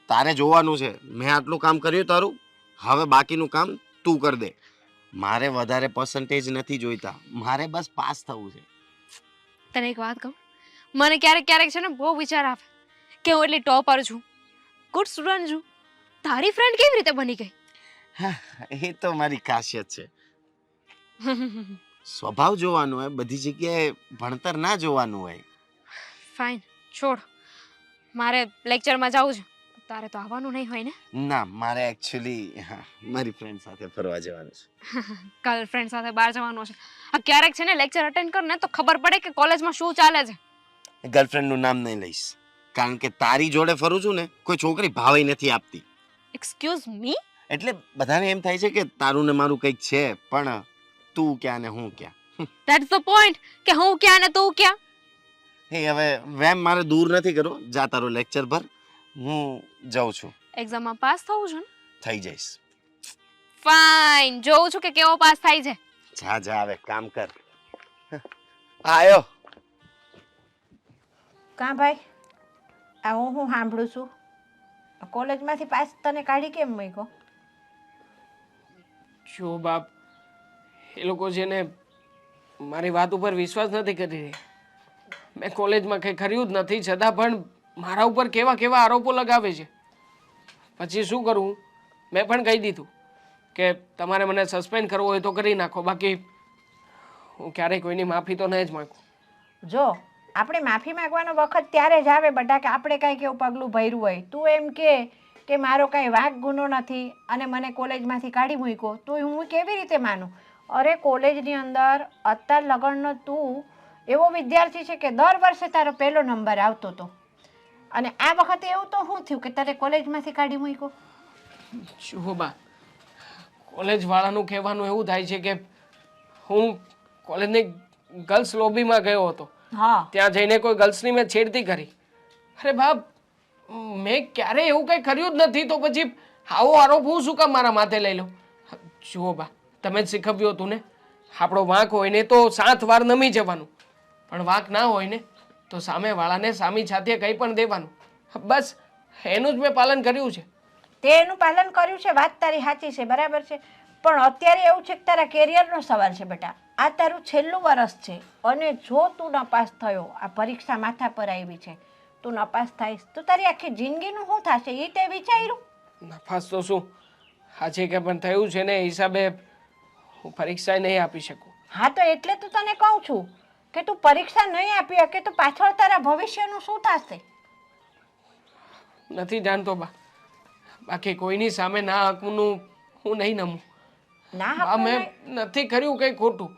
તારે જોવાનું છે મેં આટલું કામ કર્યું તારું, હવે બાકીનું કામ તું કર દે. મારે વધારે પર્સન્ટેજ નથી જોઈતા, મારે બસ પાસ થવું છે. તને એક વાત કહું, મને ક્યારેક ક્યારેક છે ને બહુ વિચાર આવે કે હું એટલી ટોપર છું, ગુડ સ્ટુડન્ટ છું, તારી ફ્રેન્ડ કેવી રીતે બની ગઈ? હા, એ તો મારી ખાસિયત છે. સ્વભાવ જોવાનો હોય, બધી જગ્યાએ ભણતર ના જોવાનું હોય. ફાઇન, છોડ. મારે લેક્ચરમાં જવું છે, તારે તો આવવાનું નહીં હોય ને? ના, મારે એકચ્યુઅલી મારી ફ્રેન્ડ સાથે ફરવા જવાનું છે. ગર્લફ્રેન્ડ સાથે બહાર જવાનું છે. આ ક્યારેક છે ને લેક્ચર અટેન્ડ કર ને તો ખબર પડે કે કોલેજમાં શું ચાલે છે. ગર્લફ્રેન્ડનું નામ નહીં લઈશ, કારણ કે તારી જોડે ફરું છું ને કોઈ છોકરી ભાવે નથી આપતી. Excuse me? એટલે બધાને એમ થાય છે કે તારું ને મારું કંઈક છે, પણ તું ક્યાં ને હું ક્યાં. ધેટ્સ ધ પોઈન્ટ કે હું ક્યાં ને તું ક્યાં. હે હવે વેમ મારે દૂર નથી કરવો, જા તારો લેક્ચર ભર, હું જાઉં છું. એક્ઝામમાં પાસ થવું છે ને? થઈ જઈશ. ફાઇન, જોઉં છું કે કેવો પાસ થાય છે. જા જા હવે કામ કર. આયો. કાં ભાઈ, આ હું સાંભળું છું કોલેજમાંથી પાસ તને કાઢી કેમ મૂક્યો? જો બાપ, એ લોકો છે ને મારી વાત ઉપર વિશ્વાસ નથી કરી રહી. મેં કોલેજમાં કંઈ કર્યું જ નથી, છતાં પણ મારા ઉપર કેવા કેવા આરોપો લગાવે છે. પછી શું કરું, મેં પણ કહી દીધું કે તમારે મને સસ્પેન્ડ કરવો હોય તો કરી નાખો, બાકી હું ક્યારેય કોઈની માફી તો નહીં જ માંગું. જો આપણે માફી માંગવાનો વખત ત્યારે જ આવે બટા કે આપણે કાંઈક એવું પગલું ભર્યું હોય. તું એમ કે મારો કાંઈ વાંક ગુનો નથી અને મને કોલેજમાંથી કાઢી મૂક્યો, તો હું કેવી રીતે માનું? અરે કોલેજની અંદર અત્યાર લગનનો તું એવો વિદ્યાર્થી છે કે દર વર્ષે તારો પહેલો નંબર આવતો હતો, અને આ વખતે એવું તો શું થયું કે તારે કોલેજમાંથી કાઢી મૂક્યો? જુઓ બા, કોલેજવાળાનું કહેવાનું એવું થાય છે કે હું કોલેજની ગર્લ્સ લોબીમાં ગયો હતો, હા, ત્યાં જઈને કોઈ ગર્લ્સની મેં છેડતી કરી. અરે બાપ, મેં ક્યારેય એવું કંઈ કર્યું જ નથી, તો પછી આવો આરોપ હું શું કામ મારા માથે લઈ લઉં? જુઓ બા, તમે જ શીખવ્યું હતું ને, આપણો વાંક હોય ને તો 7 વાર નમી જવાનું, પણ વાંક ના હોય ને તો સામેવાળાને સામી છાતીએ કંઈ પણ દેવાનું. બસ એનું જ મેં પાલન કર્યું છે. તે એનું પાલન કર્યું છે, વાત તારી સાચી છે, બરાબર છે. પણ અત્યારે એવું છે કે તારા કેરિયરનો સવાલ છે બેટા. આ તારું છેલ્લું વર્ષ છે અને જો તું નપાસ થયો, આ પરીક્ષા માથા પર આવી છે, તું નપાસ થઈશ તો તારી આખી જિંદગીનું શું થશે એ તે વિચાર્યું? નફાસ તો શું, આજે કે પણ થયું છે ને એ હિસાબે હું પરીક્ષા નહીં આપી શકું. હા, તો એટલે તો તને કહું છું કે તું પરીક્ષા નહીં આપી શકે તો પાછળ તારા ભવિષ્યનું શું થશે? નથી જાણતો બા, બાકી કોઈની સામે ના હકનું હું નહીં નમું. ના બા, હકનું મેં નહીં. નથી કર્યું કંઈ ખોટું.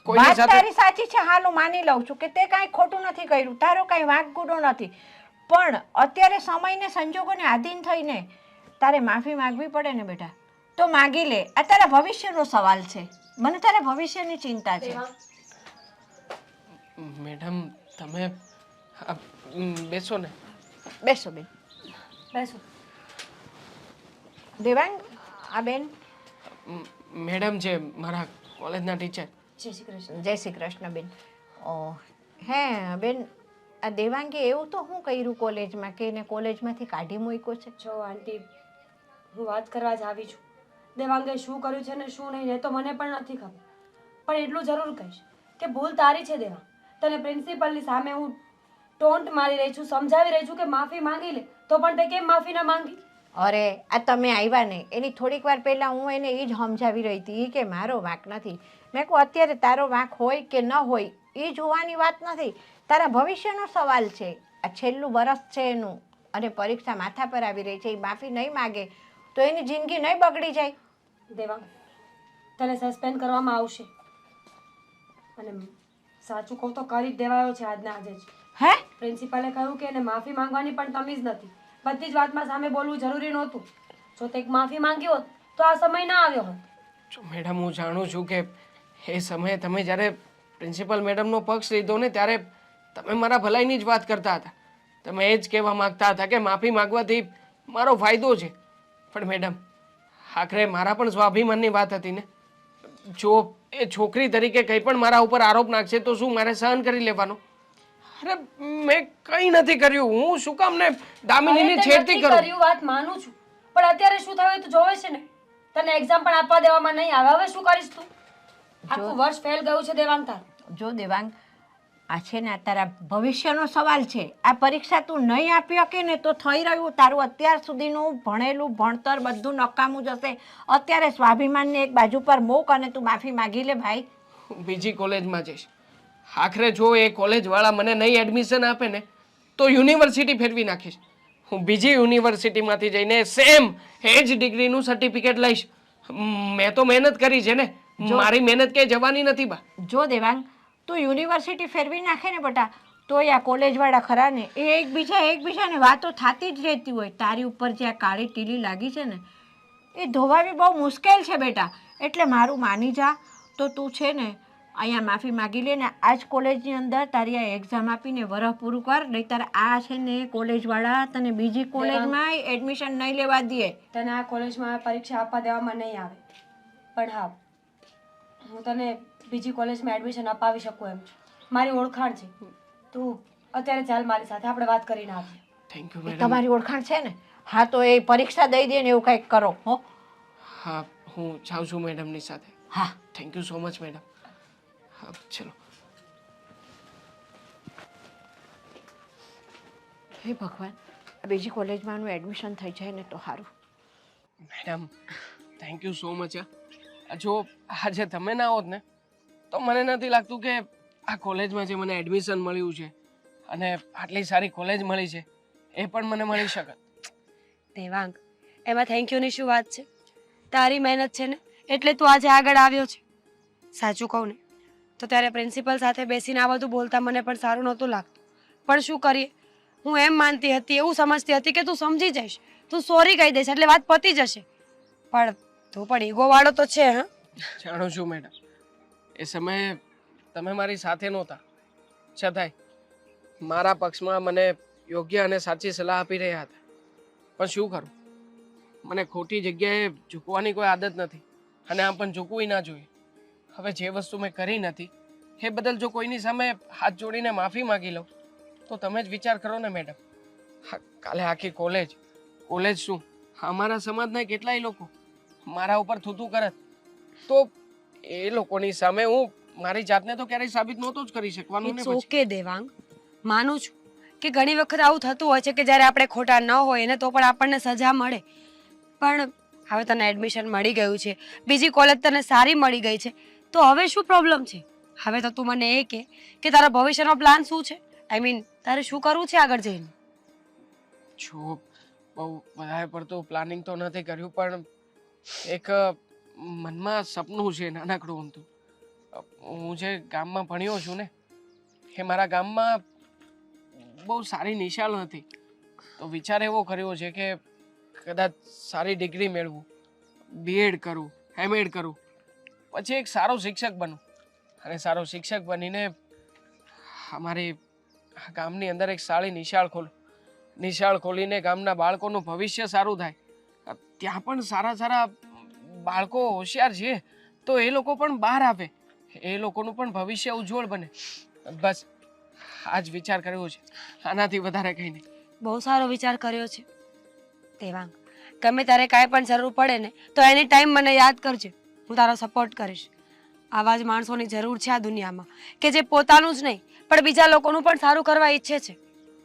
કોઈની વાત સાથે તારી સાચી છે, હાલ હું માની લઉં છું કે તે કાંઈ ખોટું નથી કર્યું, તારો કાંઈ વાંક ગુનો નથી, પણ અત્યારે સમયને સંજોગોને આધીન થઈને તારે માફી માંગવી પડે ને બેટા, તો માગી લે. આ તારા ભવિષ્યનો સવાલ છે, મને તારા ભવિષ્યની ચિંતા છે. મેડમ તમે બેસો ને. બેસો બેન, બેસો. દેવાંગ, આ બેન મેડમ છે મારા કોલેજના ટીચર. જય શ્રી કૃષ્ણ. જય શ્રી કૃષ્ણ બેન. હે બેન, આ દેવાંગે એવું તો શું કર્યું કોલેજમાં કે એને કોલેજમાંથી કાઢી મૂક્યો છે? જો આંટી, હું વાત કરવા જ આવી છું. દેવાંગે શું કર્યું છે ને શું નહીં, એ તો મને પણ નથી ખબર, પણ એટલું જરૂર કહીશ કે ભૂલ તારી છે દેવાંગ. તને પ્રિન્સિપલની સામે હું ટોન્ટ મારી રહી છું, સમજાવી રહી છું કે માફી માંગી લે, તો પણ તે કેમ માફી ના માંગી? અરે આ તમે આવ્યા ને એની થોડીક વાર પહેલાં હું એને એ જ સમજાવી રહી હતી કે મારો વાંક નથી. મેં કહું અત્યારે તારો વાંક હોય કે ન હોય એ જોવાની વાત નથી, તારા ભવિષ્યનો સવાલ છે. આ છેલ્લું વરસ છે એનું અને પરીક્ષા માથા પર આવી રહી છે, એ માફી નહીં માગે તો એની જિંદગી નહીં બગડી જાય. દેવાંગ, તને સસ્પેન્ડ કરવામાં આવશે અને સાચું કહું તો કરી જ દેવાયો છે આજના આજે જ. હે પ્રિન્સિપાલે કહ્યું કે એને માફી માંગવાની પણ તમીઝ નથી. બધી જ વાતમાં સામે બોલવું જરૂરી નહોતું. જો તે માફી માંગી હોત તો આ સમય ના આવ્યો હોત. જો મેડમ, હું જાણું છું કે એ સમયે તમે જ્યારે પ્રિન્સિપલ મેડમનો પક્ષ લીધો ને ત્યારે તમે મારા ભલાઈની જ વાત કરતા હતા. તમે એ જ કહેવા માંગતા હતા કે માફી માંગવાથી મારો ફાયદો છે. પણ મેડમ, આખરે મારા પણ સ્વાભિમાનની વાત હતી ને. જો એ છોકરી તરીકે કંઈ પણ મારા ઉપર આરોપ નાખશે તો શું મારે સહન કરી લેવાનો? અરે મેં કંઈ નથી કર્યું. હું શું કામ ને દામિનીની અરે તે છેડતી નથી કરું? કર્યું, વાત માનું છું, પણ અત્યારે શું થયું એ તું જોવે છે ને. તને એક્ઝામ પણ આપવા દેવામાં નહીં આવે. હવે શું કરીશ તું? આખું વર્ષ ફેલ ગયું છે દેવાંગ તાર. જો દેવાંગ, આ છે ને આ તારા ભવિષ્યનો સવાલ છે. આ પરીક્ષા તું નહીં આપી શકે ને તો થઈ રહ્યું તારું અત્યાર સુધીનું ભણેલું ભણતર બધું નકામું જશે. અત્યારે સ્વાભિમાનને એક બાજુ પર મૂક અને તું માફી માગી લે ભાઈ. હું બીજી કોલેજમાં જઈશ. આખરે જો એ કોલેજવાળા મને નહીં એડમિશન આપે ને તો યુનિવર્સિટી ફેરવી નાખીશ. હું બીજી યુનિવર્સિટીમાંથી જઈને સેમ એ જ ડિગ્રીનું સર્ટિફિકેટ લઈશ. મેં તો મહેનત કરી છે ને, મારી મહેનત ક્યાંય જવાની નથી બા. જો દેવાંગ, તું યુનિવર્સિટી ફેરવી નાખે ને બટા તોય આ કોલેજવાળા ખરા ને એ એકબીજાને વાતો થતી જ રહેતી હોય. તારી ઉપર જે આ કાળી ટીલી લાગી છે ને એ ધોવાવી બહુ મુશ્કેલ છે બેટા. એટલે મારું માની જા તો તું છે ને અહીંયા માફી માગી લે ને આ જ કોલેજની અંદર તારી આ એક્ઝામ આપીને વરહ પૂરું કર. નહીંતર આ છે ને કોલેજવાળા તને બીજી કોલેજમાં એડમિશન નહીં લેવા દે. તને આ કોલેજમાં પરીક્ષા આપવા દેવામાં નહીં આવે. પણ હા, હું તને બીજી કોલેજમાં એડમિશન અપાવી શકું એમ છું. મારી ઓળખાણ છે. તું અત્યારે ચાલ મારી સાથે, આપણે વાત કરીને આવીએ. Thank you A madam. તમારી ઓળખાણ છે ને? હા તો એ પરીક્ષા દઈ દે ને એવું કંઈક કરો. હો હા, હું જાઉં છું મેડમની સાથે. હા thank you so much madam. હા ચલો. હે ભગવાન, આ બીજી કોલેજમાં આનું એડમિશન થઈ જાય ને તો સારું. Madam, thank you so much. જો આજે તમે ના હોત ને તો મને નથી લાગતું કે આ કોલેજમાં જે મને એડમિશન મળ્યું છે અને આટલી સારી કોલેજ મળી છે એ પણ મને મળી શકત. દેવાંગ, એમાં થેન્ક યુની શું વાત છે? તારી મહેનત છે ને એટલે તું આજે આગળ આવ્યો છે. સાચું કહું ને તો ત્યારે પ્રિન્સિપલ સાથે બેસીને આ બધું બોલતા મને પણ સારું નહોતું લાગતું. પણ શું કરીએ, હું એમ માનતી હતી, એવું સમજતી હતી કે તું સમજી જઈશ, તું સોરી કહી દઈશ એટલે વાત પતી જશે. પણ તું પણ ઈગો વાળો તો છે. હા, જાણું છું મેડમ, એ સમયે તમે મારી સાથે નહોતા, છતાંય મારા પક્ષમાં મને યોગ્ય અને સાચી સલાહ આપી રહ્યા હતા. પણ શું કરું, મને ખોટી જગ્યાએ ઝૂકવાની કોઈ આદત નથી અને આમ પણ ઝૂકવું ના જોઈએ. હવે જે વસ્તુ મેં કરી નથી એ બદલ જો કોઈની સામે હાથ જોડીને માફી માંગી લઉં તો તમે જ વિચાર કરો ને મેડમ. કાલે આખી કોલેજ શું અમારા સમાજના કેટલાય લોકો મારા ઉપર થૂતું કરત તો એ લોકોની સામે હું મારી જાતને તો ક્યારેય સાબિત નહોતો જ કરી શકવાનું ને. ઇટ્સ ઓકે દેવાંગ, માનું છું કે ઘણી વખત આવું થતું હોય છે કે જ્યારે આપણે ખોટા ન હોય ને તો પણ આપણને સજા મળે. પણ હવે તને એડમિશન મળી ગયું છે, બીજી કોલેજ તને સારી મળી ગઈ છે, તો હવે શું પ્રોબ્લેમ છે? હવે તો તું મને એ કે તારા ભવિષ્યનો પ્લાન શું છે? આઈ મીન તારે શું કરવું છે આગળ જઈને? જો બહુ વધારે પડતું પ્લાનિંગ તો નથી કર્યું, પણ એક મનમાં સપનું છે નાનકડું અમથું. હું જે ગામમાં ભણ્યો છું ને એ મારા ગામમાં બહુ સારી નિશાળ નથી, તો વિચાર એવો કર્યો છે કે કદાચ સારી ડિગ્રી મેળવું, બીએડ કરું, એમએડ કરું, પછી એક સારો શિક્ષક બનું અને સારો શિક્ષક બનીને અમારી ગામની અંદર એક સારી નિશાળ ખોલીને ગામના બાળકોનું ભવિષ્ય સારું થાય. ત્યાં પણ સારા બાળકો હોશિયાર છે તો એ લોકો પણ બહાર આવે, એ લોકોનું પણ ભવિષ્ય ઉજ્જવળ બને. બસ આ જ વિચાર કર્યો છે, આનાથી વધારે કંઈ નહીં. બહુ સારો વિચાર કર્યો છે દેવાંગ. ગમે ત્યારે કાંઈ પણ જરૂર પડે ને તો એની ટાઈમ મને યાદ કરજે, હું તારો સપોર્ટ કરીશ. આવા જ માણસોની જરૂર છે આ દુનિયામાં કે જે પોતાનું જ નહીં પણ બીજા લોકોનું પણ સારું કરવા ઈચ્છે છે.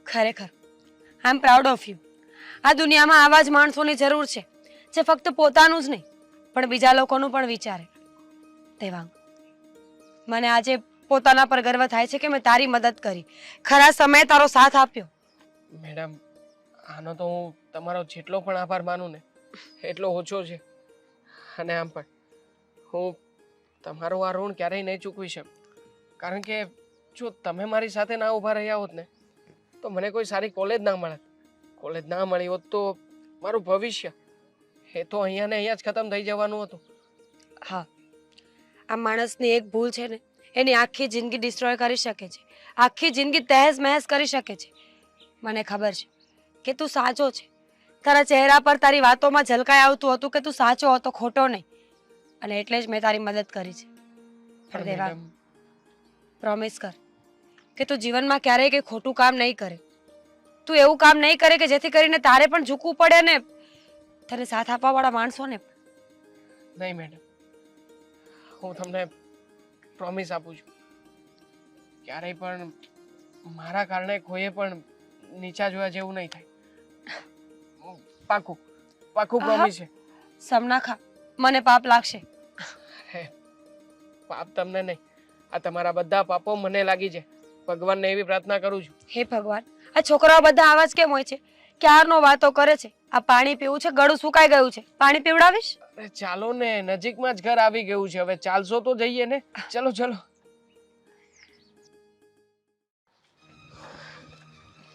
ખરેખર આઈ એમ પ્રાઉડ ઓફ યુ. આ દુનિયામાં આવા જ માણસોની જરૂર છે જે ફક્ત પોતાનું જ નહીં પણ બીજા લોકોનું પણ વિચારે. દેવાંગ, મને આજે પોતાના પર ગર્વ થાય છે કે મેં તારી મદદ કરી, ખરા સમયે તારો સાથ આપ્યો. મેડમ, આનો તો હું તમારો જેટલો પણ આભાર માનું ને એટલો ઓછો છે. અને આમ પણ હું તમારું આ ઋણ ક્યારેય નહીં ચૂકવી શકું, કારણ કે જો તમે મારી સાથે ના ઊભા રહ્યા હોત ને તો મને કોઈ સારી કોલેજ ના મળત. કોલેજ ના મળી હોત તો મારું ભવિષ્ય એ તો અહીંયા ને અહીંયા જ ખતમ થઈ જવાનું હતું. હા, આ માણસની એક ભૂલ છે ને એની આખી જિંદગી ડિસ્ટ્રોય કરી શકે છે, આખી જિંદગી તહેસ મહેસ કરી શકે છે. મને ખબર છે કે તું સાચો છે, તારા ચહેરા પર તારી વાતોમાં ઝલકાઈ આવતું હતું કે તું સાચો હતો, ખોટો નહીં, અને એટલે જ મેં તારી મદદ કરી છે. પણ દેવાંગ, પ્રોમિસ કર કે તું જીવનમાં ક્યારેય કંઈ ખોટું કામ નહીં કરે, તું એવું કામ નહીં કરે કે જેથી કરીને તારે પણ ઝૂકવું પડે ને તને સાથ આપવાવાળા માણસોને પણ. નહીં મેડમ, હું તમને પ્રોમિસ આપું છું, ક્યારેય પણ મારા કારણે કોઈએ પણ નીચા જોયા જેવું નહીં થાય. પાકું પાકું પ્રોમિસ છે. સમનાખા, મને પાપ લાગશે. પાપ તમને નહીં, આ તમારા બધા પાપો મને લાગી જાય. ભગવાનને એવી પ્રાર્થના કરું છું. હે ભગવાન, આ છોકરાઓ બધા આવા જ કેમ હોય છે? ક્યારનો વાતો કરે છે. આ પાણી પીવું છે, ગળું સુકાઈ ગયું છે, પાણી પીવડાવીશ? અરે ચાલો ને, નજીકમાં જ ઘર આવી ગયું છે, હવે ચાલશો તો જઈએ ને. ચલો ચલો.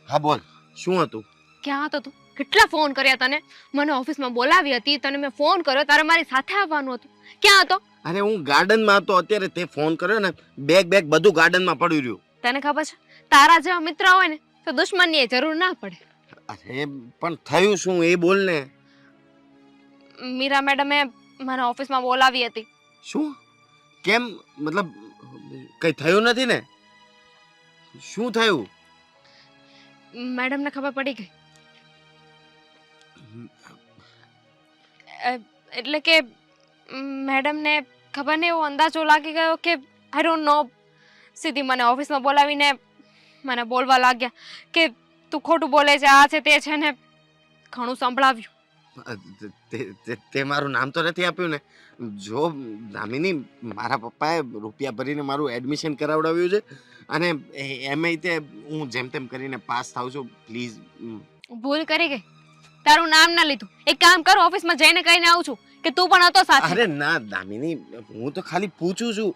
હા બોલ, શું હતું? ક્યાં હતો તું? કેટલા ફોન કર્યા તને? મને ઓફિસમાં બોલાવી હતી, તને મેં ફોન કર્યો, તારે મારી સાથે આવવાનું હતું. ક્યાં હતો? અરે હું ગાર્ડનમાં હતો, અત્યારે તે ફોન કર્યો ને, બેગ બધું ગાર્ડનમાં પડ્યું રહ્યું. તને ખબર છે તારા જેવા મિત્ર હોય ને તો દુશ્મનની જરૂર ના પડે. અરે પણ થયું શું એ બોલ ને. મીરા મેડમે મને ઓફિસમાં બોલાવી હતી. શું? કેમ? મતલબ કઈ થયું નથી ને? શું થયું? મેડમને ખબર પડી ગઈ. એટલે કે મેડમને ખબર નહીં એવો અંદાજો લાગી ગયો કે આઈ ડોન્ટ નો, સીધી મને ઓફિસમાં બોલાવીને મને બોલવા લાગ્યા કે તું ખોટું બોલે છે, આ છે તે છે ને ઘણું સંભળાવ્યું. તે મારું નામ તો નથી આપ્યું ને? જો દામિની, મારા પપ્પાએ રૂપિયા ભરીને મારું એડમિશન કરાવડાવ્યું છે અને એમાંય તે હું જેમ તેમ કરીને પાસ થાઉં છું. પ્લીઝ. ભૂલ કરી ગઈ, તારું નામ ના લીધું. એક કામ કર, ઓફિસમાં જઈને કહીને આવું છું કે તું પણ હતો સાથે. અરે ના દામિની, હું તો ખાલી પૂછું છું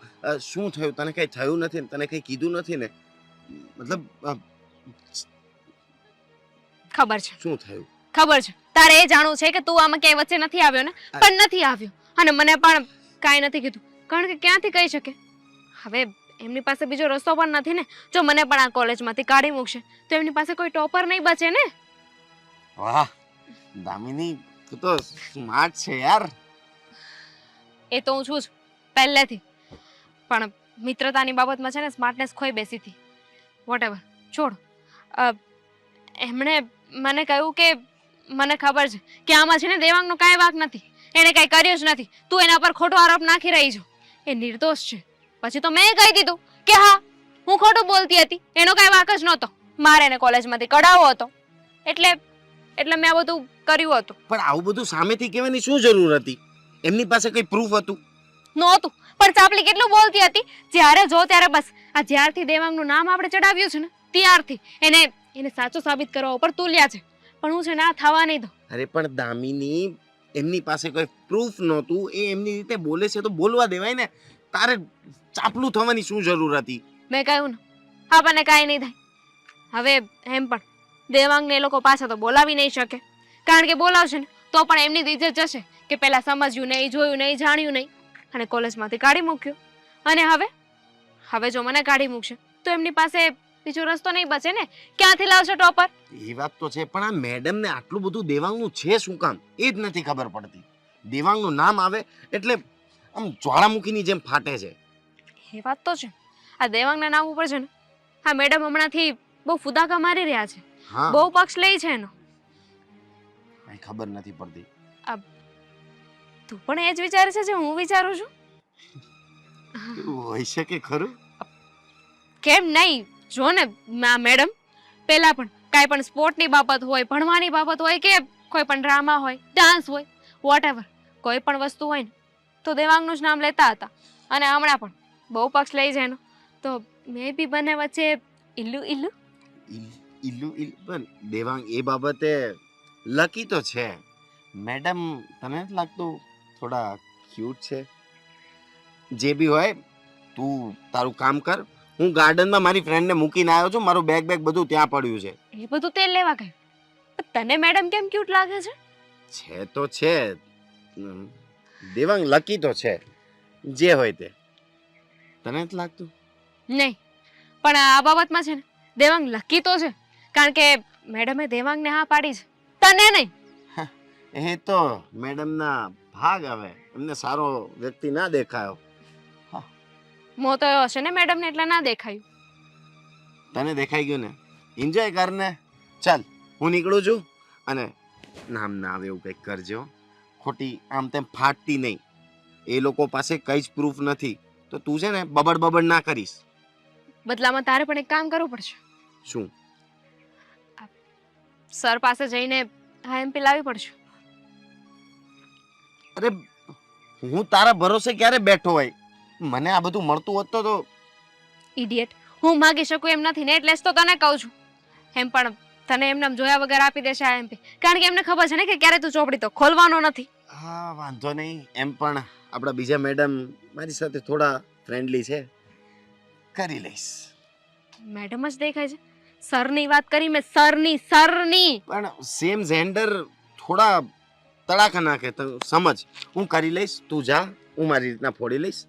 શું થયું. તને કઈ થયું નથી ને? તને કઈ કીધું નથી ને? મતલબ ખબર છે શું થયું? ખબર છે, તારે એ જાણવું છે કે તું આમાં ક્યાંય વચ્ચે નથી આવ્યો ને? પણ નથી આવ્યો અને મને પણ કાંઈ નથી કીધું, કારણ કે ક્યાંથી કહી શકે. હવે એમની પાસે બીજો રસ્તો પણ નથી ને. જો મને પણ આ કોલેજમાંથી કાઢી મૂકશે તો એમની પાસે કોઈ ટોપર નહીં બચે ને. વાહ દામિની, તું તો સ્માર્ટ છે યાર. એ તો હું છું જ પહેલેથી, પણ મિત્રતાની બાબતમાં છે ને સ્માર્ટનેસ ખોઈ બેસી હતી. વોટેવર, છોડ. એમણે મને કહ્યું કે મને ખબર છે કે આમાં છે ને દેવાંગનો કાંઈ વાંક નથી, એણે કાંઈ કર્યું જ નથી, તું એના પર ખોટો આરોપ નાખી રહી છો, એ નિર્દોષ છે. પછી તો મેં કહી દીધું કે હા હું ખોટું બોલતી હતી, એનો કાંઈ વાંક જ નહોતો, મારે એને કોલેજમાંથી કઢાવવો હતો, એટલે મેં આ બધું કર્યું હતું. પણ આવું બધું સામેથી કહેવાની શું જરૂર હતી? એમની પાસે કઈ પ્રૂફ હતું? નહોતું, પણ ચાપલી કેટલું બોલતી હતી. જ્યારે જો ત્યારે બસ આ જ્યારથી દેવાંગનું નામ આપણે ચડાવ્યું છે ને ત્યારથી એને સાચું સાબિત કરવા ઉપર તુલ્યા છે. પણ હું છે ને આ થવા નહીં દઉં. અરે પણ દામિની, એમની પાસે કોઈ પ્રૂફ નહોતું, એ એમની રીતે બોલે છે તો બોલવા દેવાય ને. તારે ચાપલું થવાની શું જરૂર હતી? મેં કહ્યું ને આપણને કાંઈ નહીં થાય. હવે એમ પણ દેવાંગને એ લોકો પાછા તો બોલાવી નહીં શકે, કારણ કે બોલાવશે ને તો પણ એમની જ ઇજ્જત જશે કે પહેલા સમજ્યું નહીં, જોયું નહીં, જાણ્યું નહીં અને કોલેજમાંથી કાઢી મૂક્યું. અને હવે જો મને કાઢી મૂકશે તો એમની પાસે બીજો રસ્તો નહીં બચે ને. ક્યાંથી લાવશે ટોપર? એ વાત તો છે, પણ આ મેડમ ને આટલું બધું દેવાંગનું છે શું કામ એ જ નથી ખબર પડતી. દેવાંગનું નામ આવે એટલે આમ જ્વાળામુખીની જેમ ફાટે છે. એ વાત તો છે, આ દેવાંગના નામ ઉપર છે ને આ મેડમ હમણાંથી બહુ ફુદાકા મારી રહ્યા છે, બહુ પક્ષ લે છે એનો. કઈ ખબર નથી પડતી. તું પણ એ જ વિચારે છે જે હું વિચારું છું? હોય શકે ખરું? કેમ નહીં? જો ને મેડમ પહેલા પણ કાંઈ પણ સ્પોર્ટની બાબત હોય, ભણવાની બાબત હોય કે કોઈ પણ ડ્રામા હોય, ડાન્સ હોય, વોટેવર કોઈ પણ વસ્તુ હોય ને તો દેવાંગનું જ નામ લેતા હતા. અને હમણાં પણ બહુ પક્ષ લઈ છે એનો, તો મે બી બંને વચ્ચે ઇલ્લુ પણ દેવાંગ એ બાબતે લકી તો છે. મેડમ તને નથી લાગતું થોડા ક્યુટ છે. જે બી હોય તું તારું કામ કર. હું ગાર્ડનમાં મારી ફ્રેન્ડને મૂકીને આવ્યો છું. મારું બેગ બધું ત્યાં પડ્યું છે. એ બધું તેલ લેવા ગયું. પણ તને મેડમ કેમ ક્યુટ લાગે છે? છે તો છે દેવાંગ, લકી તો છે. જે હોય તે. તને નથી લાગતું? નહીં, પણ આ બાબતમાં છે ને દેવાંગ લકી તો છે, કારણ કે મેડમે દેવાંગને હા પાડી છે, તને નહીં. એ તો મેડમના ભાગ આવે, એમને સારો વ્યક્તિ ના દેખાયો. મો તો એવો હશે ને મેડમને એટલે ના દેખાયું. તને દેખાઈ ગયું ને, એન્જોય કર ને. ચાલ હું નીકળું છું, અને નામ ના આવે એવું કંઈક કરજો. ખોટી આમ તેમ ફાટતી નહીં. એ લોકો પાસે કઈ જ પ્રૂફ નથી, તો તું છે ને બબડ ના કરીશ. બદલામાં તારે પણ એક કામ કરવું પડશે. શું? સર પાસે જઈને આઈએમપી લાવવી પડશે. અરે હું તારા ભરોસે ક્યારે બેઠો હોય? મને આ બધું મળતું હોત તો ઇડિયટ, હું માગી શકું એમ નથી ને, એટલે જ તો તને કહું છું. એમ પણ તને એમને જોયા વગર આપી દેશે આઈએમપી, કારણ કે એમને ખબર છે ને કે ક્યારે તું ચોપડી તો ખોલવાનો નથી. હા વાંધો નહીં. એમ પણ આપણા બીજા મેડમ મારી સાથે થોડા ફ્રેન્ડલી છે, કરી લઈશ. મેડમ જ દેખાય છે. સરની વાત કરી મેં, સરની. પણ સેમ જેન્ડર થોડા તડાકા નાખે તો સમજ. હું કરી લઈશ, તું જા, હું મારી રીતના ફોડી લઈશ.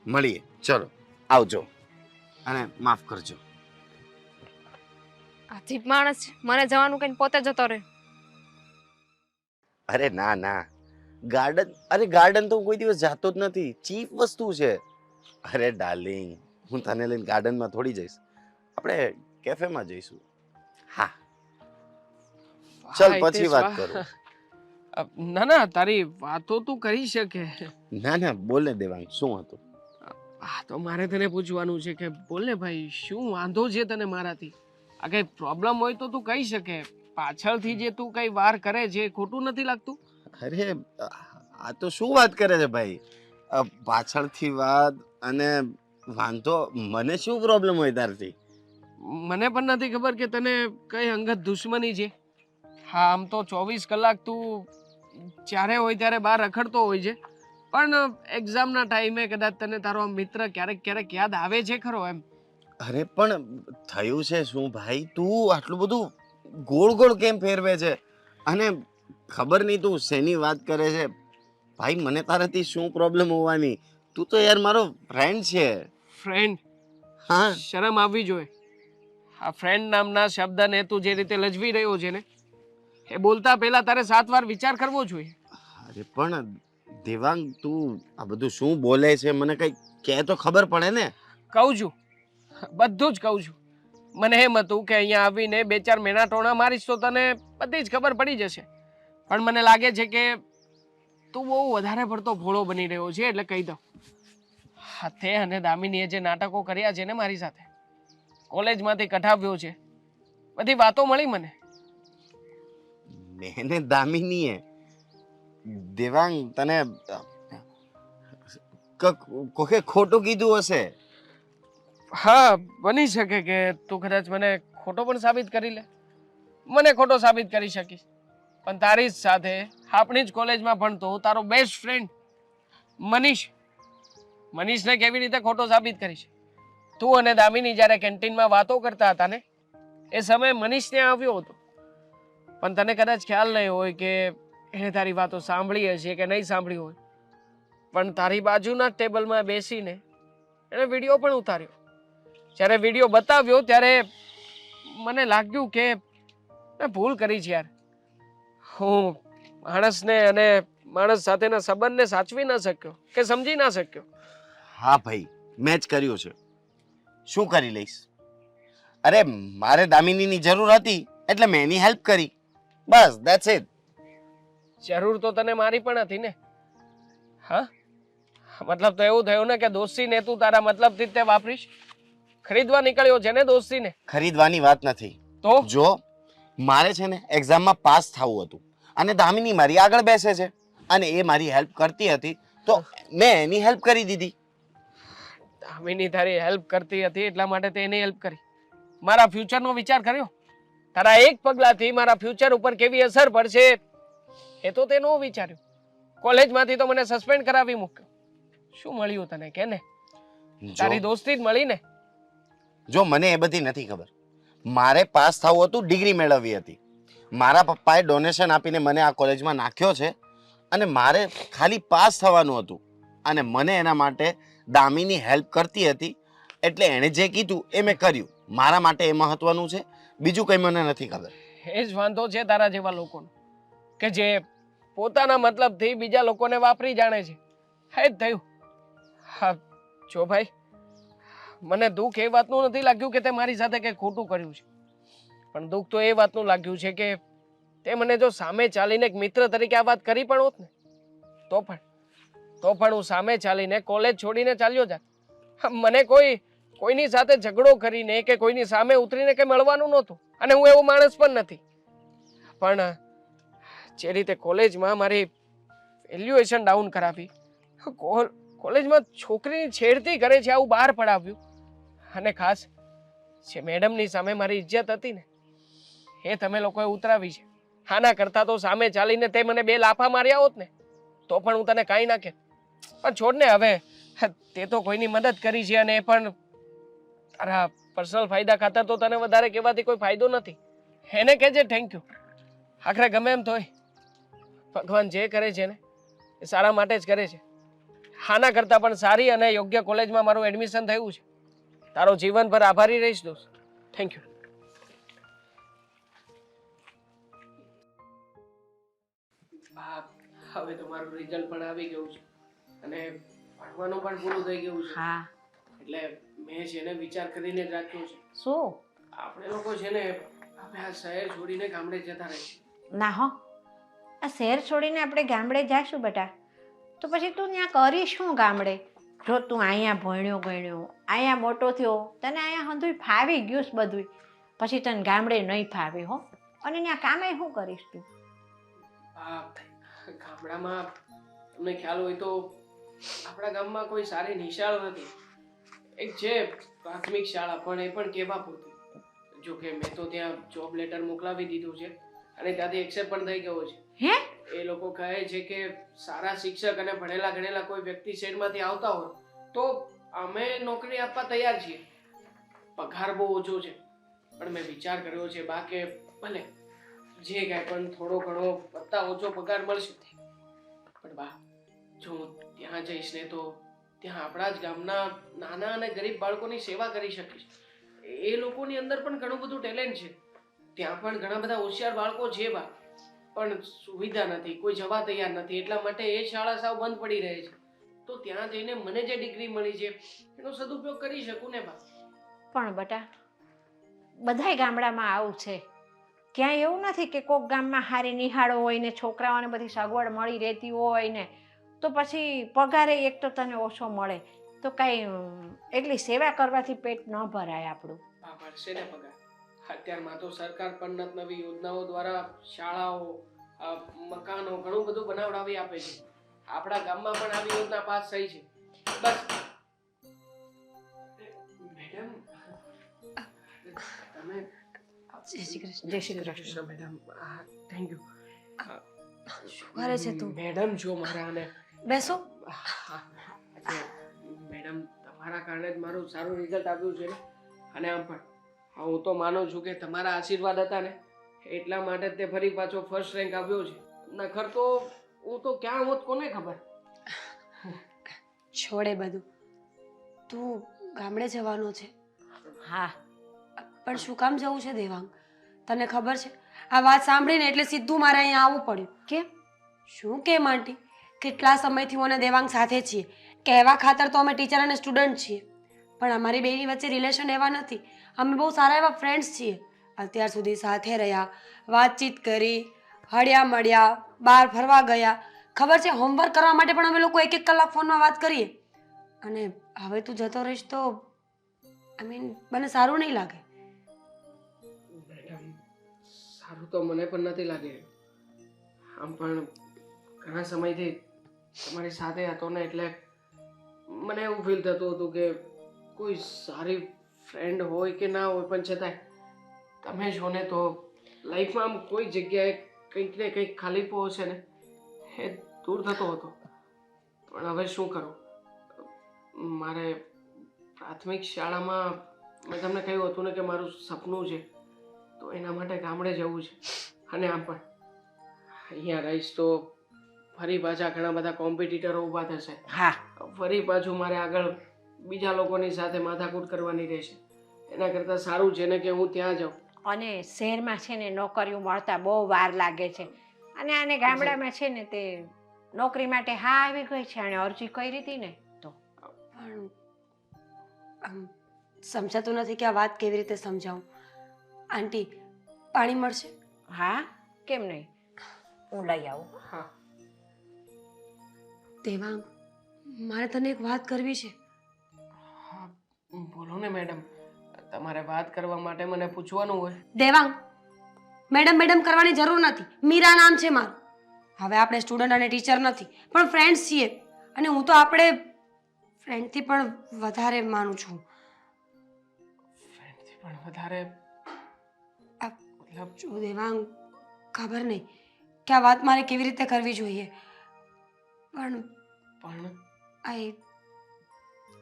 મળીએ, ચલો આવજો, અને માફ કરજો. અજીબ માણસ છે, મને જવાનું કઈ પોતે જતો રહે. અરે ના, ગાર્ડન તો હું કોઈ દિવસ જાતો જ નથી. ચીપ વસ્તુ છે. અરે ડાર્લિંગ, હું તને લઈને ગાર્ડનમાં થોડી જઈશ, આપણે કેફેમાં જઈશું. હા ચલ પછી વાત કરું. ના, તારી વાતો તું કરી શકે. ના બોલ ને દેવાંગ, શું હતું? હા તો મારે તને પૂછવાનું છે કે બોલ ને ભાઈ, શું વાંધો છે તને મારાથી? આ કઈ પ્રોબ્લેમ હોય તો તું કહી શકે. પાછળથી જે તું કઈ વાર કરે છે ખોટું નથી લાગતું? અરે આ તો શું વાત કરે છે ભાઈ? પાછળથી વાત અને વાંધો, મને શું પ્રોબ્લેમ હોય તારથી? મને પણ નથી ખબર કે તને કઈ અંગત દુશ્મની છે. હા આમ તો 24 કલાક તું જ્યારે હોય ત્યારે બહાર રખડતો હોય છે, પણ એક્ઝામના ટાઈમે કદાચ તને તારો મિત્ર ક્યારેક યાદ આવે છે ખરો એમ. અરે પણ થયું છે શું ભાઈ? તું આટલું બધું ગોળ કેમ ફેરવે છે? અને ખબર નહીં તું શેની વાત કરે છે ભાઈ. મને તારાથી શું પ્રોબ્લેમ હોવાની? તું તો યાર મારો ફ્રેન્ડ છે. ફ્રેન્ડ? હા, શરમ આવવી જોઈએ. આ ફ્રેન્ડ નામના શબ્દને તું જે રીતે લજવી રહ્યો છે ને, એ બોલતા પહેલા તારે 7 વાર વિચાર કરવો જોઈએ. અરે પણ દેવાંગ, તું આ બધું શું બોલે છે? મને કઈ કહે તો ખબર પડે ને. કહું છું, બધું જ કહું છું. મને એમ હતું કે અહીંયા આવીને 2-4 મહિના ટોણા મારીશ તો તને બધી જ ખબર પડી જશે, પણ મને લાગે છે કે તું બહુ વધારે પડતો ભોળો બની રહ્યો છે. એટલે કહી દઉં, હાથે અને દામિનીએ જે નાટકો કર્યા છે ને મારી સાથે, કોલેજમાંથી કઢાવ્યો છે, બધી વાતો મળી મને. મેને દામિનીએ? દેવાંગ, તને કોકે ખોટું કીધું હશે. હા બની શકે કે તું કદાચ મને ખોટો પણ સાબિત કરી લે. મને ખોટો સાબિત કરી શકીશ, પણ તારી જ સાથે આપણી જ કોલેજમાં ભણતો તારો બેસ્ટ ફ્રેન્ડ મનીષને કેવી રીતે ખોટો સાબિત કરીશ? તું અને દામિની જ્યારે કેન્ટીનમાં વાતો કરતા હતા ને, એ સમયે મનીષ ત્યાં આવ્યો હતો, પણ તને કદાચ ખ્યાલ નહીં હોય કે એણે તારી વાતો સાંભળી હશે કે નહીં સાંભળી હોય, પણ તારી બાજુના ટેબલમાં બેસીને એણે વિડીયો પણ ઉતાર્યો. જ્યારે વિડીયો બતાવ્યો ત્યારે મને લાગ્યું કે મેં ભૂલ કરી છે યાર. હું માણસને અને માણસ સાથેના સંબંધને સાચવી ન શક્યો કે સમજી ના શક્યો. હા ભાઈ, મેં જ કર્યું છે. શું કરી લઈશ? અરે મારે દામિનીની જરૂર હતી એટલે મેં એની હેલ્પ કરી, બસ ધેટ્સ ઇટ. જરૂર તો તને મારી પણ હતી ને. હા મતલબ તો એવું થયું ને કે દોસ્તીને તું તારા મતલબથી જ તે વાપરીશ? ખરીદવા નીકળ્યો છે ને દોસ્તીને? ખરીદવાની વાત નથી. તો જો મારે છે ને એક્ઝામમાં પાસ થવું હતું, અને દામિની મારી આગળ બેસે છે, અને એ મારી હેલ્પ કરતી હતી તો મેં એની હેલ્પ કરી દીધી. દામિની તારી હેલ્પ કરતી હતી એટલા માટે તે એની હેલ્પ કરી. મારા ફ્યુચરનો વિચાર કર્યો? તારા એક પગલાથી મારા ફ્યુચર ઉપર કેવી અસર પડશે એ તો તે ન વિચાર્યું. કોલેજમાંથી તો મને સસ્પેન્ડ કરાવી મૂક્યો. શું મળ્યું તને કે ને? તારી જો દોસ્તી જ મળી ને. જો મને એ બધી નથી ખબર. મારે પાસ થવું હતું, ડિગ્રી મેળવવી હતી. મારા પપ્પાએ ડોનેશન આપીને મને આ કોલેજમાં નાખ્યો છે અને મારે ખાલી પાસ થવાનું હતું. અને મને એના માટે દામીની હેલ્પ કરતી હતી, એટલે એણે જે કીધું એ મેં કર્યું. મારા માટે એ મહત્વનું છે, બીજું કંઈ મને નથી ખબર. એ જ વાંધો છે તારા જેવા લોકોનો, કે જે પોતાના મતલબથી બીજા લોકોને વાપરી જાણે છે. હે જ થયું. હા જો ભાઈ, મને દુઃખ એ વાતનું નથી લાગ્યું કે તે મારી સાથે કંઈ ખોટું કર્યું છે, પણ દુઃખ તો એ વાતનું લાગ્યું છે કે તે મને જો સામે ચાલીને એક મિત્ર તરીકે આ વાત કરી પણ હોત ને, તો પણ હું સામે ચાલીને કોલેજ છોડીને ચાલ્યો જાત. મને કોઈની સાથે ઝઘડો કરીને કે કોઈની સામે ઉતરીને કંઈ મળવાનું નહોતું, અને હું એવો માણસ પણ નથી. પણ જે રીતે કોલેજમાં મારી વેલ્યુએશન ડાઉન કરાવી, કોલેજમાં છોકરીની છેડતી કરે છે આવું બહાર પડાવ્યું, અને ખાસ જે મેડમની સામે મારી ઇજ્જત હતી ને એ તમે લોકોએ ઉતરાવી છે. આના કરતાં તો સામે ચાલીને તે મને 2 લાફા માર્યા હોત ને તો પણ હું તને કાંઈ ના કહેત. પણ છોડ ને હવે, તે તો કોઈની મદદ કરી છે, અને એ પણ તારા પર્સનલ ફાયદા ખાતર. તો તને વધારે કહેવાથી કોઈ ફાયદો નથી. એને કહેજે થેન્ક યુ. આખરે ગમે એમ તોય ભગવાન જે કરે છે ને એ સારા માટે જ કરે છે. આના કરતાં પણ સારી અને યોગ્ય કોલેજમાં મારું એડમિશન થયું છે. તારો જીવનભર આભારી રહીશ દોસ્ત. Thank you. હવે તો મારું રિઝલ્ટ પણ આવી ગયું છે અને ભણવાનું પણ પૂરું થઈ ગયું છે. હા. એટલે મેં છે ને વિચાર કરીને જ રાખ્યું છે. શું? આપણે લોકો છે ને હવે આ શહેર છોડીને ગામડે જતા રહીશું. ના હો, આ શહેર છોડીને આપણે ગામડે જાશું બેટા, તો પછી તું ત્યાં કરીશ શું ગામડે? જો તું અહીંયા ભણ્યો અહીંયા મોટો થયો, તને અહીંયા હંધુય ફાવી ગયું છે બધું, પછી તને ગામડે નહીં ફાવે હો. અને ત્યાં કામે શું કરીશ તું? ગામડામાં તમને ખ્યાલ હોય તો આપણા ગામમાં કોઈ સારી નિશાળ નથી. એક છે પ્રાથમિક શાળા, પણ એ પણ કેવા પૂરતી. જો કે મેં તો ત્યાં જોબ લેટર મોકલાવી દીધું છે અને ત્યાંથી એક્સેપ્ટ પણ થઈ ગયો છે. હે? એ લોકો કહે છે કે સારા શિક્ષક અને ભણેલા ગણેલા કોઈ વ્યક્તિ શહેરમાંથી આવતા હોય તો અમે નોકરી આપવા તૈયાર છીએ. પગાર બહુ ઓછો છે, પણ મેં વિચાર કર્યો છે બા કે ભલે જે કાંઈ પણ થોડો ઘણો વધતા ઓછો પગાર મળશે, પણ બા જો હું ત્યાં જઈશ ને તો ત્યાં આપણા જ ગામના નાના અને ગરીબ બાળકોની સેવા કરી શકીશ. એ લોકોની અંદર પણ ઘણું બધું ટેલેન્ટ છે. ત્યાં પણ ઘણા બધા હોશિયાર બાળકો છે બા, પણ સુવિધા નથી, કોઈ જવા તૈયાર નથી. એટલા માટે એ શાળા સાવ બંધ પડી રહે છે. તો ત્યાં જઈને મને જે ડિગ્રી મળી છે એનો સદુપયોગ કરી શકું ને બા. પણ બેટા, બધાય ગામડામાં આવું છે. ક્યાંય એવું નથી કે કોઈક ગામમાં સારી નિહાળો હોય ને છોકરાઓને બધી સગવડ મળી રહેતી હોય ને તો પછી પગારે એક તો તને ઓછો મળે, તો કાંઈ એટલી સેવા કરવાથી પેટ ન ભરાય આપણું. બા ભરશે ને પગાર. અત્યારમાં તો સરકાર પણ નવી યોજનાઓ દ્વારા શાળાઓ, મકાનો ઘણું બધું બનાવડાવી આપે છે. આપણા ગામમાં પણ આવી યોજના પાસ થઈ છે. બસ મેડમ, તમે જય Shri Krishna. Madam, thank you. શું કરે છે તું? મેડમ જો મારા, અને બેસો. મેડમ તમારા કારણે જ મારું સારું રિઝલ્ટ આવ્યું છે ને, અને આમ પણ હું તો માનું છું કે તમારા આશીર્વાદ હતા ને એટલા માટે તે ફરી પાછો ફર્સ્ટ રેન્ક આવ્યો છે. નખર તો હું તો ક્યાં હોત કોને ખબર. છોડે બધું, તું ગામડે જવાનો છે? હા. પણ શું કામ જવું છે દેવાંગ? તને ખબર છે આ વાત સાંભળીને એટલે સીધું મારે અહીંયા આવવું પડ્યું. કેમ? શું કેમ આંટી? કેટલા સમયથી હું અને દેવાંગ સાથે છીએ. કહેવા ખાતર તો અમે ટીચર અને સ્ટુડન્ટ છીએ, પણ અમારી બેની વચ્ચે રિલેશન એવા નથી. અમે બહુ સારા એવા ફ્રેન્ડ્સ છીએ. અત્યાર સુધી સાથે રહ્યા, વાતચીત કરી, હળ્યા મળ્યા, બહાર ફરવા ગયા. ખબર છે હોમવર્ક કરવા માટે પણ અમે લોકો 1-1 કલાક ફોનમાં વાત કરીએ. અને હવે તું જતો રહીશ તો આઈ મીન મને સારું નહીં લાગે. મેડમ સારું તો મને પણ નથી લાગે. આમ પણ ઘણા સમયથી તમારી સાથે હતો ને એટલે મને એવું ફીલ થતું હતું કે કોઈ સારી ફ્રેન્ડ હોય કે ના હોય પણ છતાંય તમે છો ને તો લાઈફમાં આમ કોઈ જગ્યાએ કંઈક ને કંઈક ખાલીપો છે ને એ દૂર થતો હતો. પણ હવે શું કરું? મારે પ્રાથમિક શાળામાં મેં તમને કહ્યું હતું ને કે મારું સપનું છે, તો એના માટે ગામડે જવું છે. અને આમ પણ અહીંયા રહીશ તો ફરી પાછા ઘણા બધા કોમ્પિટિટરો ઊભા થશે. હા, ફરી પાછું મારે આગળ બીજા લોકોની સાથે માથાકૂટ કરવાની રહેશે. એના કરતાં સારું છે ને કે હું ત્યાં જાઉં. અને શહેરમાં છે ને નોકરીઓ મળતા બહુ વાર લાગે છે, અને આને ગામડામાં છે ને તે નોકરી માટે હા આવી ગઈ છે, અને અરજી કરી હતી ને તો. પણ આમ સમજાતું નથી કે આ વાત કેવી રીતે સમજાવું. આંટી, પાણી મળશે? હા, કેમ નહીં, હું લઈ આવું. હા, દેવાંગ, મારે તને એક વાત કરવી છે. હા, બોલો ને મેડમ. તમારે વાત કરવા માટે મને પૂછવાનું હોય. દેવાંગ, મેડમ મેડમ કરવાની જરૂર નથી. મીરા નામ છે મારું. હવે આપણે સ્ટુડન્ટ અને ટીચર નથી, પણ ફ્રેન્ડ્સ છીએ. અને હું તો આપણે ફ્રેન્ડથી પણ વધારે માનું છું. ફ્રેન્ડથી પણ વધારે મતલબ? જો દેવાંગ, ખબર નહીં કે આ વાત મારે કેવી રીતે કરવી જોઈએ, પણ I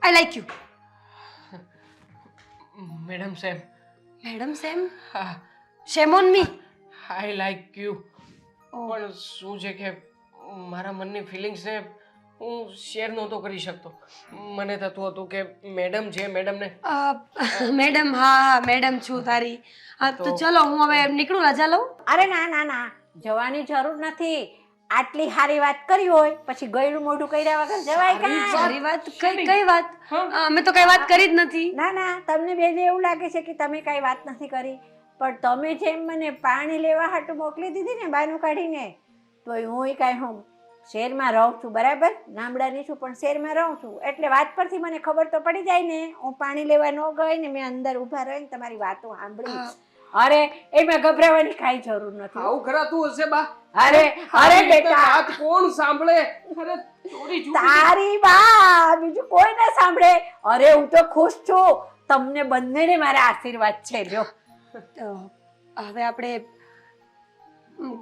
like you. Madam same. Madam same? હા, shame on me. I like you. પણ શું છે કે મારા મનની ફિલિંગ્સને હું શેર નહોતો કરી શકતો. મને થતું હતું કે મેડમ છે, મેડમને. મેડમ, હા મેડમ છું તારી. હા તો ચલો, હું હવે નીકળું, રજા લઉં. અરે ના ના ના, જવાની જરૂર નથી. આટલી સારી વાત કરી હોય પછી ગળું મોઢું કર્યા વગર જવાય કાં? સારી વાત? કઈ વાત? અમે તો કઈ વાત કરી જ નથી. ના ના, તમને બેને એવું લાગે છે કે તમે કઈ વાત નથી કરી, પણ તમે જેમ મને પાણી લેવા હાટું મોકલી દીધી ને બાનું કાઢીને, તો હું કાંઈ હું શહેરમાં રહું છું, બરાબર? ગામડાની છું પણ શહેરમાં રહું છું, એટલે વાત પરથી મને ખબર તો પડી જાય ને. હું પાણી લેવા ન ગઈ ને, મેં અંદર ઊભા રહીને તમારી વાતો સાંભળી. અરે એમાં ગભરાવાની કાંઈ જરૂર નથી. આવું કરાતું હશે બા? અરે બેટા, વાત કોણ સાંભળે? અરે ચોરી છૂટી. તારી બા, બીજું કોઈ ના સાંભળે. અરે હું તો ખુશ છું, તમને બંનેને મારા આશીર્વાદ છે. લ્યો, હવે આપણે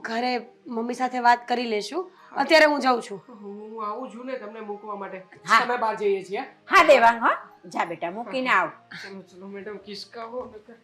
ઘરે મમ્મી સાથે વાત કરી લેશું. અત્યારે હું જાઉં છું. હું આવું છું ને તમને મૂકવા માટે. હા. તમે બહાર જઈએ છીએ. હા દેવાંગ, હા જા બેટા, મૂકીને આવ. ચલો ચલો મેડમ, કિસકા હો નકર.